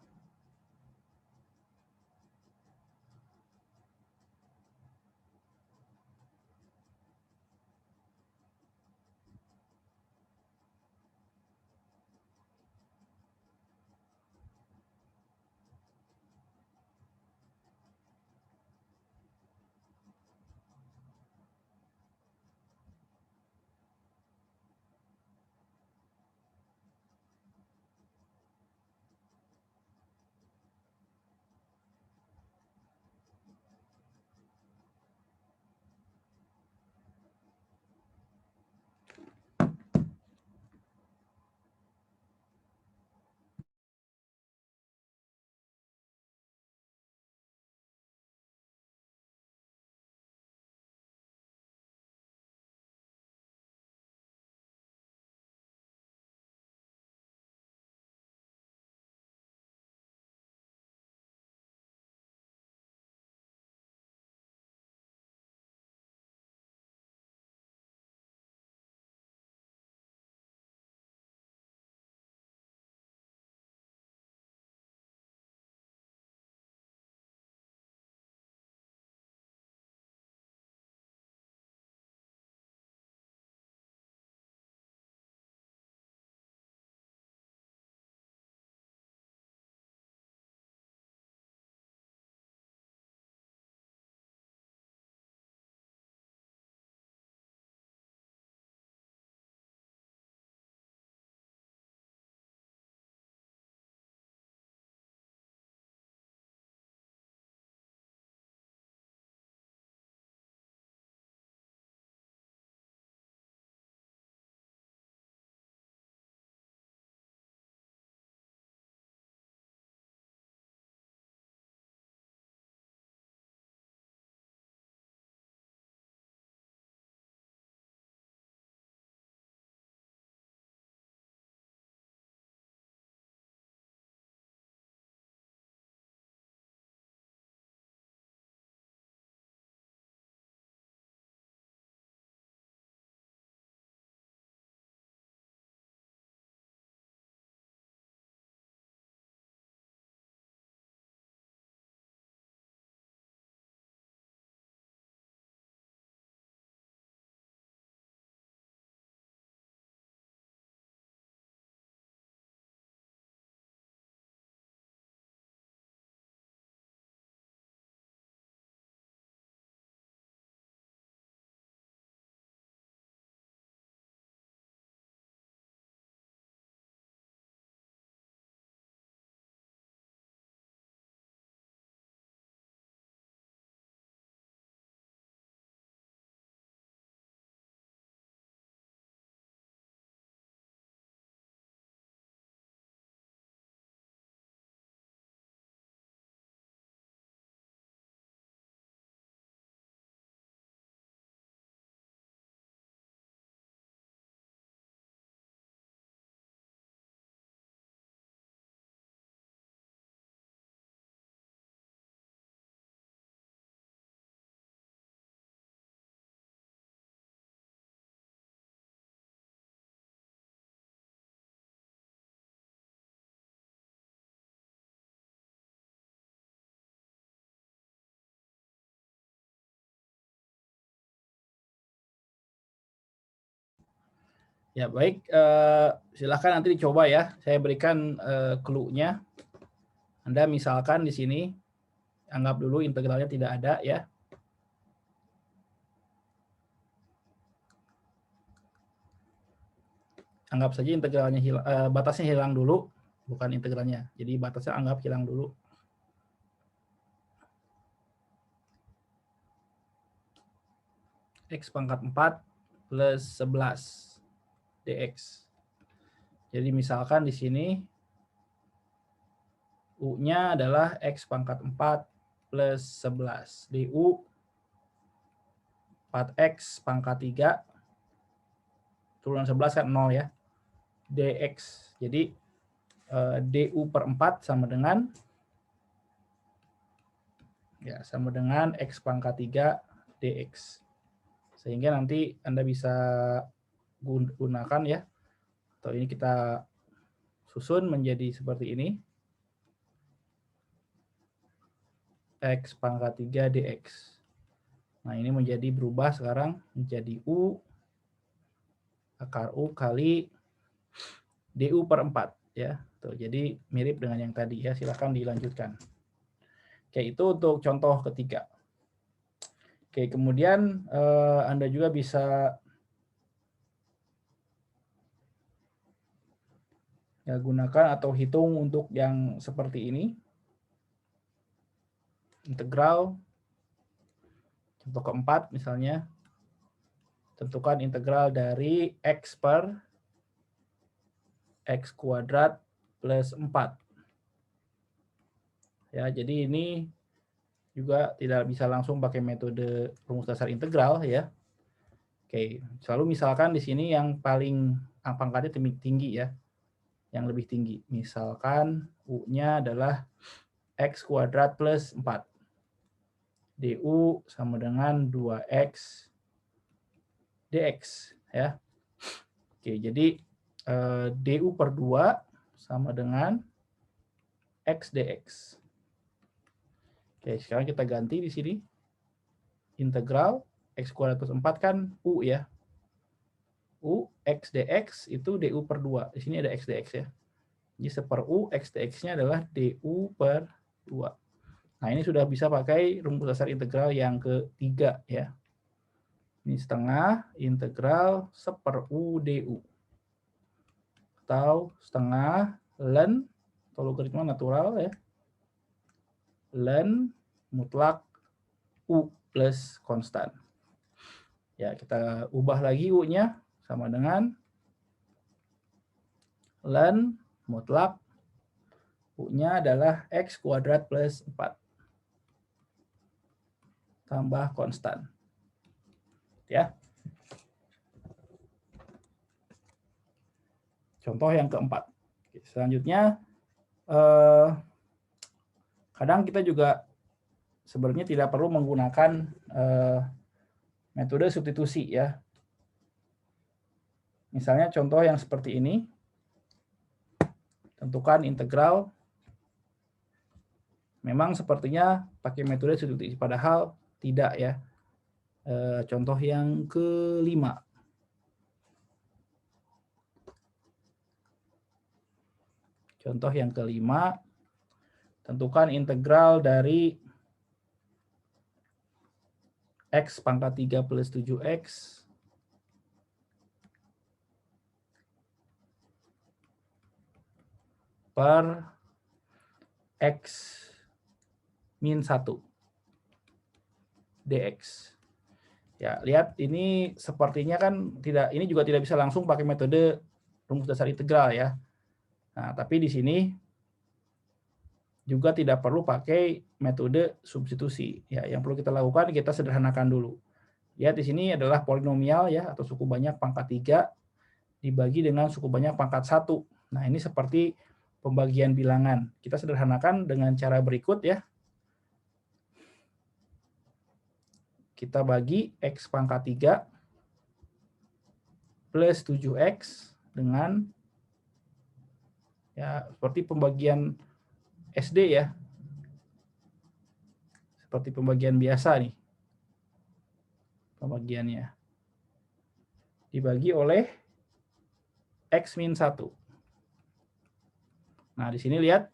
Ya, baik. Silahkan nanti dicoba ya. Saya berikan clue-nya. Anda misalkan di sini, anggap dulu integralnya tidak ada ya. Anggap saja integralnya batasnya hilang dulu, bukan integralnya. Jadi batasnya anggap hilang dulu. X pangkat 4 plus 11 dx. Jadi misalkan di sini U-nya adalah X pangkat 4 plus 11. DU 4X pangkat 3 turunan 11 kan 0 ya. dx. Jadi DU per 4 sama dengan X pangkat 3 dx. Sehingga nanti Anda bisa gunakan ya. Atau ini kita susun menjadi seperti ini. X pangkat 3 dx. Nah, ini menjadi berubah sekarang menjadi U akar U kali DU per 4 ya. Tuh, jadi mirip dengan yang tadi ya. Silakan dilanjutkan. Oke, itu untuk contoh ketiga. Oke, kemudian Anda juga bisa ya, gunakan atau hitung untuk yang seperti ini. Integral contoh keempat misalnya, tentukan integral dari X per X kuadrat plus 4. Ya, jadi ini juga tidak bisa langsung pakai metode rumus dasar integral ya. Oke, selalu misalkan di sini yang paling pangkatnya tinggi ya, yang lebih tinggi. Misalkan U-nya adalah X kuadrat plus 4. DU sama dengan 2X dx ya. Oke, jadi DU per 2 sama dengan X dx. Oke, sekarang kita ganti di sini. Integral X kuadrat plus 4 kan U ya. U X dx itu DU per 2. Di sini ada X dx ya. Jadi 1/U X dx-nya adalah DU per 2. Nah, ini sudah bisa pakai rumus dasar integral yang ketiga ya. Ini setengah integral 1/U DU. Atau setengah ln, atau logaritma natural ya. Ln mutlak U plus konstan. Ya, kita ubah lagi U-nya sama dengan ln mutlak U-nya adalah X kuadrat plus 4. Tambah konstan. Ya. Contoh yang keempat. Selanjutnya, kadang kita juga sebenarnya tidak perlu menggunakan metode substitusi ya. Misalnya contoh yang seperti ini. Tentukan integral. Memang sepertinya pakai metode substitusi, padahal tidak ya. Contoh yang kelima. Contoh yang kelima, tentukan integral dari X pangkat 3 plus 7X per X min 1 dx. Ya, lihat ini sepertinya kan ini juga tidak bisa langsung pakai metode rumus dasar integral ya. Nah, tapi di sini juga tidak perlu pakai metode substitusi. Ya, yang perlu kita lakukan kita sederhanakan dulu. Lihat di sini adalah polinomial ya, atau suku banyak pangkat 3 dibagi dengan suku banyak pangkat 1. Nah, ini seperti pembagian bilangan. Kita sederhanakan dengan cara berikut ya. Kita bagi X pangkat 3 plus 7X dengan ya seperti pembagian SD ya. Seperti pembagian biasa nih. Pembagiannya. Dibagi oleh X min 1. Nah, di sini lihat,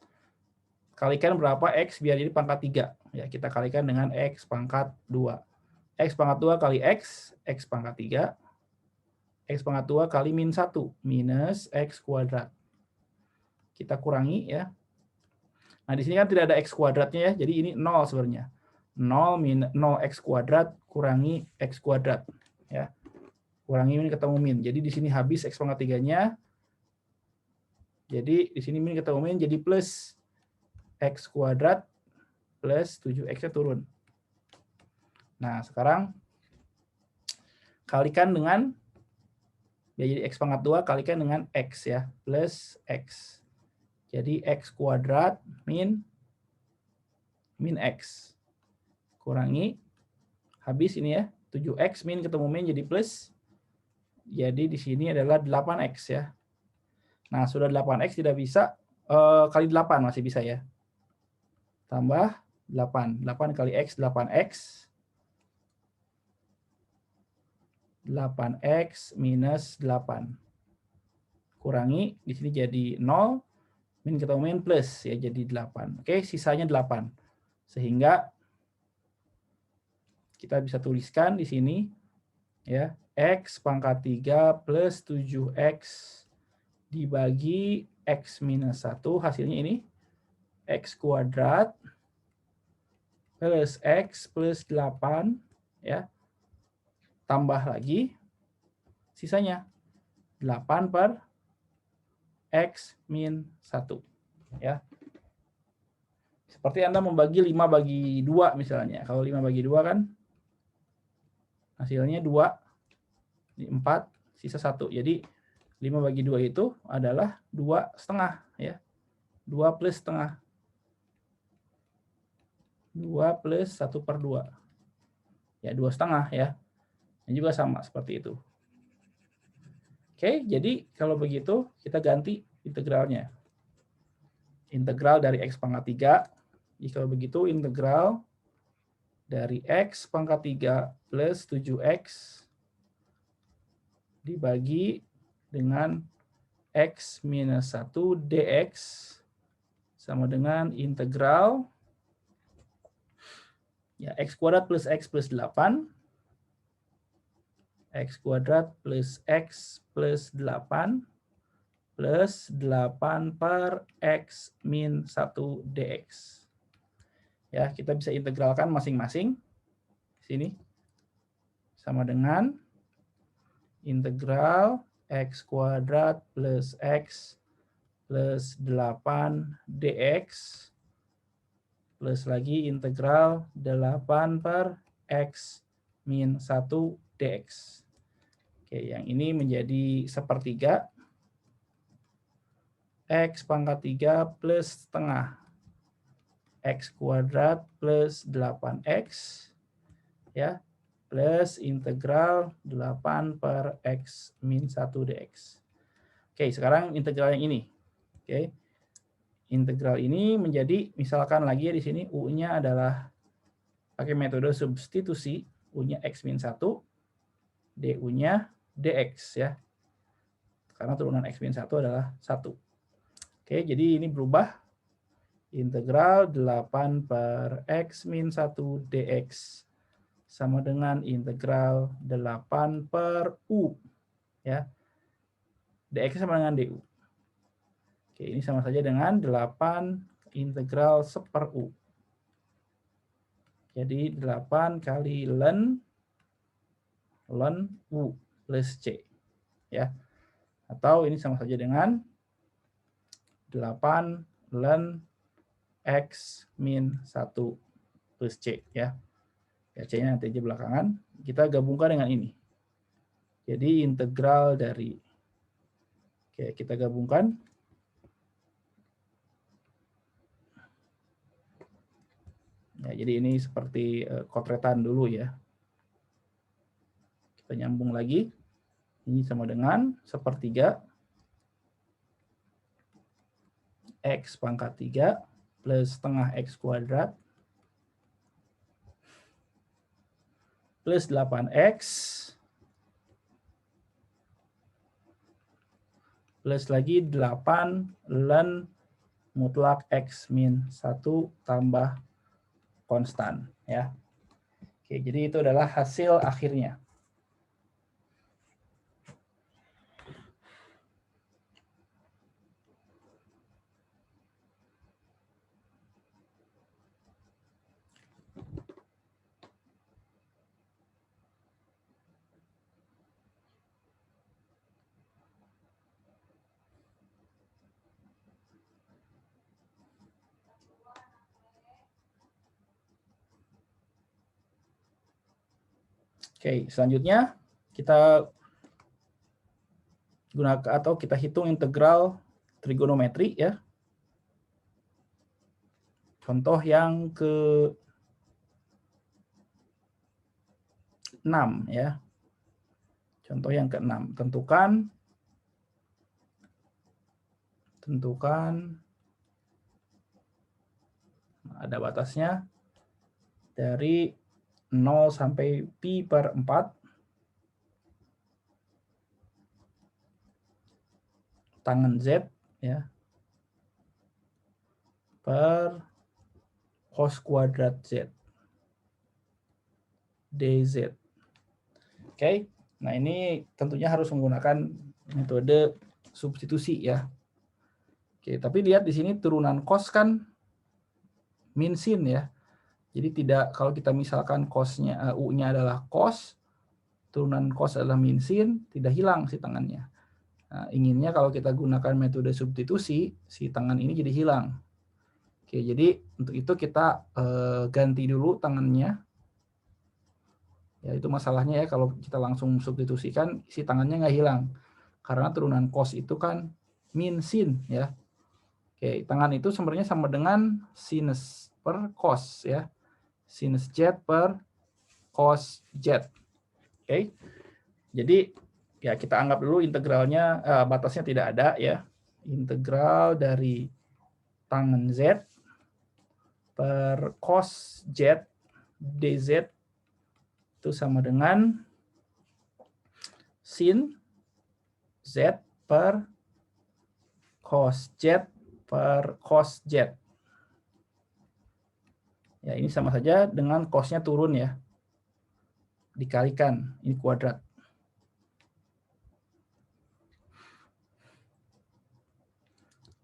kalikan berapa X biar jadi pangkat 3. Ya, kita kalikan dengan X pangkat 2. X pangkat 2 kali X pangkat 3. X pangkat 2 kali min 1, minus X kuadrat. Kita kurangi ya. Nah, di sini kan tidak ada X kuadratnya ya, jadi ini 0 sebenarnya. 0 X kuadrat kurangi X kuadrat. Ya. Kurangi min ketemu min. Jadi di sini habis X pangkat 3-nya. Jadi di sini min ketemu min jadi plus X kuadrat plus 7X-nya turun. Nah, sekarang kalikan dengan, ya jadi X pangkat 2 kalikan dengan X ya, plus X. Jadi X kuadrat min X. Kurangi, habis ini ya, 7X min ketemu min jadi plus. Jadi di sini adalah 8X ya. Nah, sudah 8X tidak bisa, kali 8 masih bisa ya. Tambah 8. 8 kali X, 8X. 8X minus 8. Kurangi, di sini jadi 0. Min ketemu min plus, ya jadi 8. Oke, sisanya 8. Sehingga kita bisa tuliskan di sini, ya, X pangkat 3 plus 7X dibagi X minus 1, hasilnya ini, X kuadrat plus X plus 8, ya, tambah lagi, sisanya 8 per X min 1. Ya. Seperti Anda membagi 5 bagi 2 misalnya. Kalau 5 bagi 2 kan hasilnya 2, 4, sisa 1. Jadi 5 bagi 2 itu adalah 2,5. Ya. 2 plus setengah. 2 plus 1 per 2. Ya, 2,5 ya. Ini juga sama seperti itu. Oke, jadi kalau begitu kita ganti integralnya. Integral dari X pangkat 3. Jadi kalau begitu integral dari X pangkat 3 plus 7X dibagi dengan X minus 1 dx sama dengan integral, ya, X kuadrat plus X plus 8. X kuadrat plus X plus 8 plus 8 per X min 1 dx. Ya, kita bisa integralkan masing-masing. Sini sama dengan integral X kuadrat plus X plus 8 dx plus lagi integral 8 per X min 1 dx. Oke, yang ini menjadi sepertiga X pangkat 3 plus setengah X kuadrat plus 8X, ya, plus integral 8 per X min 1 dx. Oke, sekarang integral yang ini. Oke. Integral ini menjadi, misalkan lagi di sini U-nya adalah pakai metode substitusi, U-nya X min 1, DU-nya dx ya. Karena turunan X min 1 adalah 1. Oke, jadi ini berubah. Integral 8 per X min 1 dx sama dengan integral 8 per U. Ya. Dx sama dengan du. Oke, ini sama saja dengan 8 integral 1 U. Jadi 8 kali ln U plus C. Ya. Atau ini sama saja dengan 8 ln X min 1 plus C. Ya. C-nya nanti aja belakangan. Kita gabungkan dengan ini. Jadi integral dari, oke, kita gabungkan. Ya, jadi ini seperti kotretan dulu ya. Kita nyambung lagi. Ini sama dengan sepertiga X pangkat 3 plus setengah X kuadrat plus 8X plus lagi 8 ln mutlak X min 1 tambah konstan ya. Oke, jadi itu adalah hasil akhirnya. Oke, selanjutnya kita gunakan atau kita hitung integral trigonometri ya. Contoh yang ke-6 ya. Contoh yang ke-6, tentukan ada batasnya dari 0 sampai pi per 4 tangen Z ya per cos kuadrat Z dz. Oke, nah ini tentunya harus menggunakan metode substitusi ya. Oke, tapi lihat di sini turunan cos kan min sin ya. Jadi tidak, kalau kita misalkan cosnya u-nya adalah cos, turunan cos adalah min sin, tidak hilang si tangannya. Nah, inginnya kalau kita gunakan metode substitusi, si tangan ini jadi hilang. Oke, jadi untuk itu kita ganti dulu tangannya. Ya, itu masalahnya ya kalau kita langsung substitusikan, si tangannya nggak hilang. Karena turunan cos itu kan min sin ya. Oke, tangan itu sebenarnya sama dengan sinus per cos ya. Sinus Z per cos Z. Oke. Jadi ya kita anggap dulu integralnya batasnya tidak ada ya. Integral dari tangen Z per cos Z dz itu sama dengan sin Z per cos Z per cos Z. Ya, ini sama saja dengan cosnya turun ya. Dikalikan, ini kuadrat.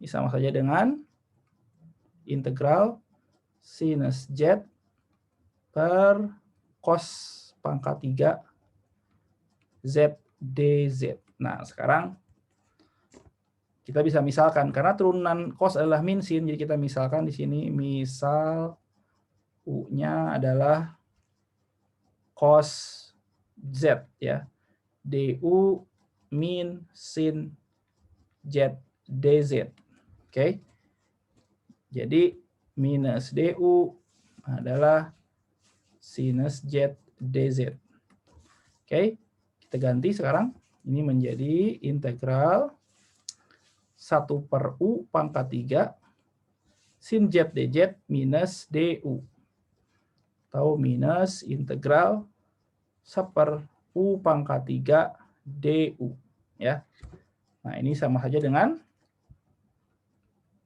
Ini sama saja dengan integral sinus Z per cos pangkat 3 Z dz. Nah, sekarang kita bisa misalkan, karena turunan cos adalah min sin, jadi kita misalkan di sini, misal U-nya adalah cos Z ya. Du min sin Z dz. Oke. Jadi minus du adalah sinus Z dz. Oke. Kita ganti sekarang. Ini menjadi integral 1 per U pangkat 3 sin Z dz minus du. Atau minus integral 1 per U pangkat 3 du. Ya. Nah, ini sama saja dengan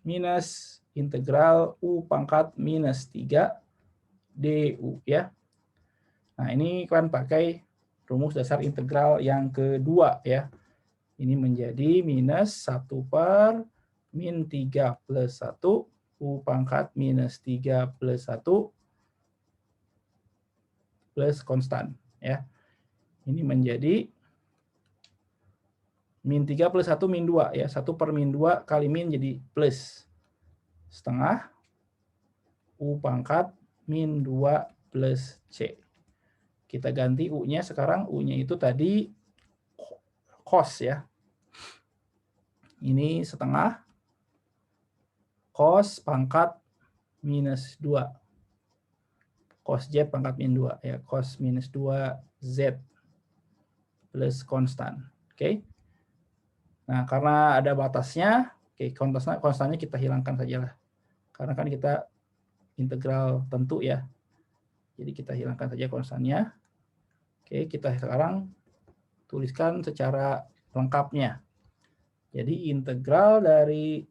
minus integral U pangkat minus 3 du. Ya. Nah, ini kan pakai rumus dasar integral yang kedua ya. Ini menjadi minus 1 per min 3 plus 1 U pangkat minus 3 plus 1 plus konstan ya. Ini menjadi min 3 plus 1 min 2 ya. 1 per min 2 kali min jadi plus setengah U pangkat min 2 plus C. Kita ganti U-nya sekarang, U-nya itu tadi cos ya. Ini setengah cos pangkat minus 2. Cos Z pangkat min 2 ya, cos minus 2 Z plus konstan. Oke. Nah, karena ada batasnya, oke, konstannya kita hilangkan saja lah. Karena kan kita integral tentu ya. Jadi kita hilangkan saja konstannya. Oke, kita sekarang tuliskan secara lengkapnya. Jadi integral dari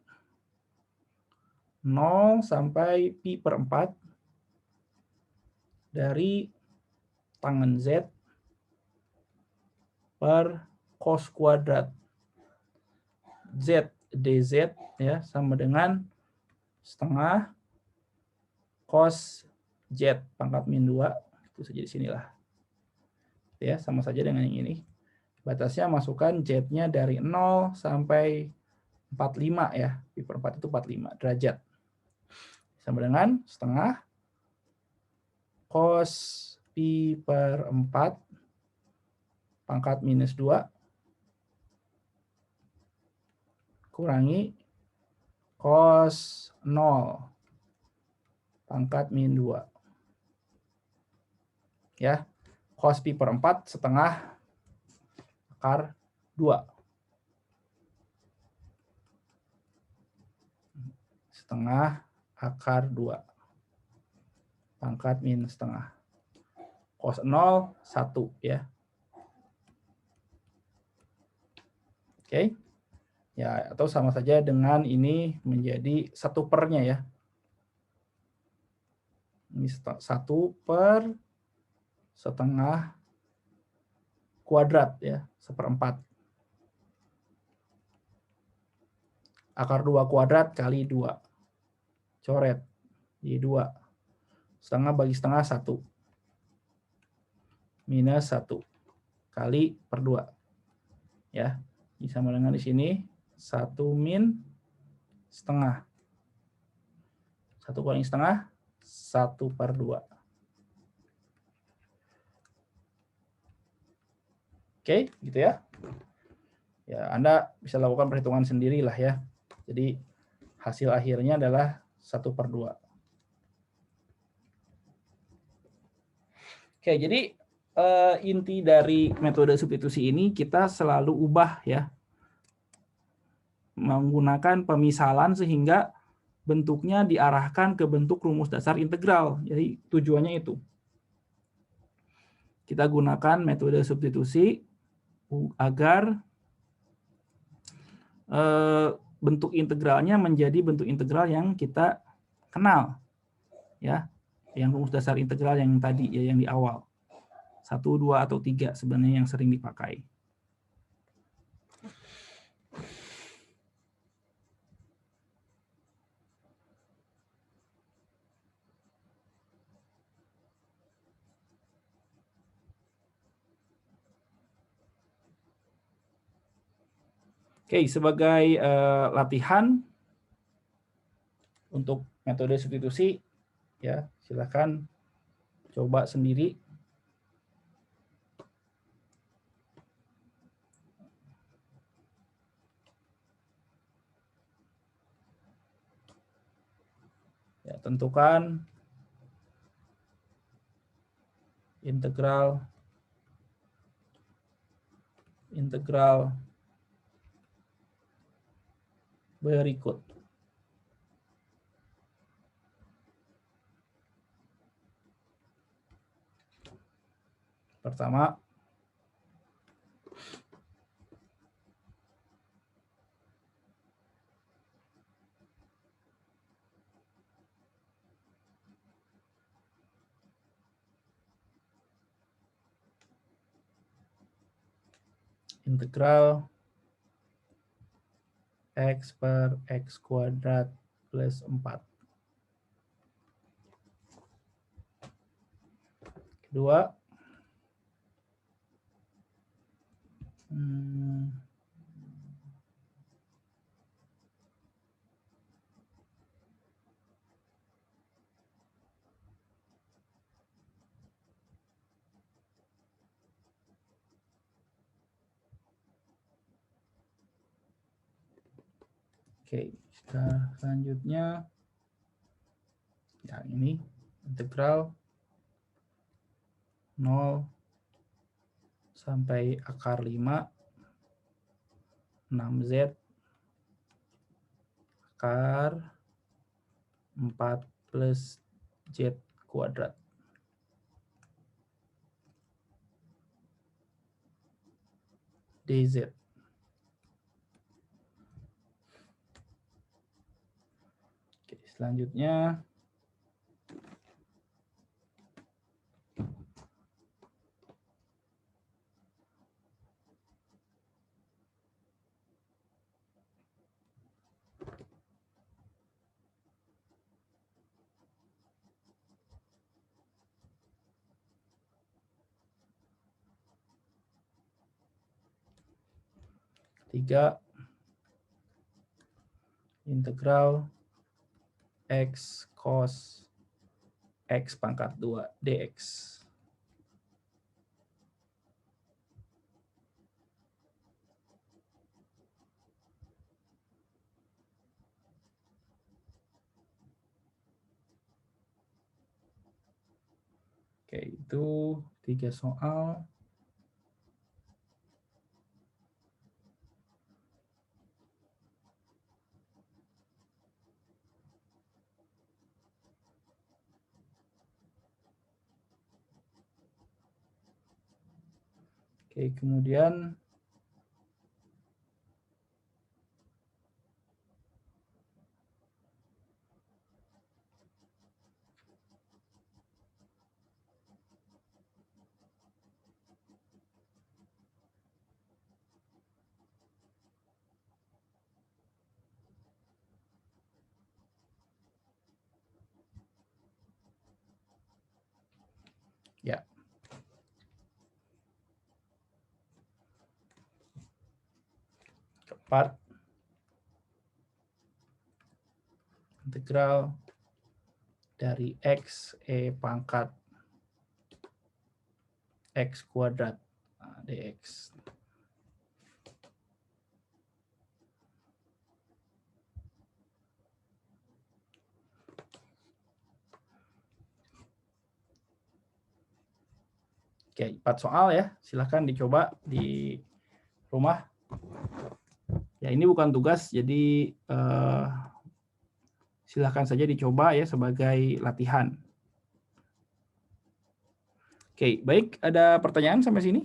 0 sampai pi per 4 dari tangen Z per cos kuadrat Z dz ya sama dengan setengah cos Z pangkat min 2 itu saja di sinilah. Ya, sama saja dengan yang ini. Batasnya masukkan Z-nya dari 0 sampai 45 ya. Pi per 4 itu 45 derajat. Sama dengan setengah cos pi per 4 pangkat minus 2 kurangi cos 0 pangkat min 2. Ya, cos pi per 4 setengah akar 2. Setengah akar 2. Pangkat min setengah. Cos 0, 1 ya. Oke. Ya, atau sama saja dengan ini menjadi 1/nya ya. Ini 1 per setengah kuadrat ya, 1/4. Akar 2 kuadrat kali 2. Coret. Jadi 2. Setengah bagi setengah 1. Minus 1. Kali per 2. Ya. Ini sama dengan di sini 1 min setengah. 1 kurangi setengah, 1 per 2. Oke, gitu ya. Ya, Anda bisa lakukan perhitungan sendiri lah ya. Jadi hasil akhirnya adalah 1 per 2. Oke, jadi inti dari metode substitusi ini kita selalu ubah ya. Menggunakan pemisalan sehingga bentuknya diarahkan ke bentuk rumus dasar integral. Jadi tujuannya itu. Kita gunakan metode substitusi agar bentuk integralnya menjadi bentuk integral yang kita kenal. Ya, yang rumus dasar integral yang tadi ya, yang di awal. 1, 2, atau 3 sebenarnya yang sering dipakai. Oke, sebagai latihan untuk metode substitusi, ya silakan coba sendiri. Ya, tentukan integral berikut. Pertama, integral x per x kuadrat plus 4. Kedua, oke, selanjutnya yang ini integral 0 sampai akar 5 6z akar 4 plus z kuadrat. dz. Selanjutnya ketiga, integral X cos X pangkat 2 dx. Oke, itu 3 soal. Oke, kemudian ya. Keempat, integral dari X pangkat X kuadrat dx. Oke, 4 soal ya. Silahkan dicoba di rumah. Ya, ini bukan tugas, jadi silahkan saja dicoba ya sebagai latihan. Oke, baik. Ada pertanyaan sampai sini?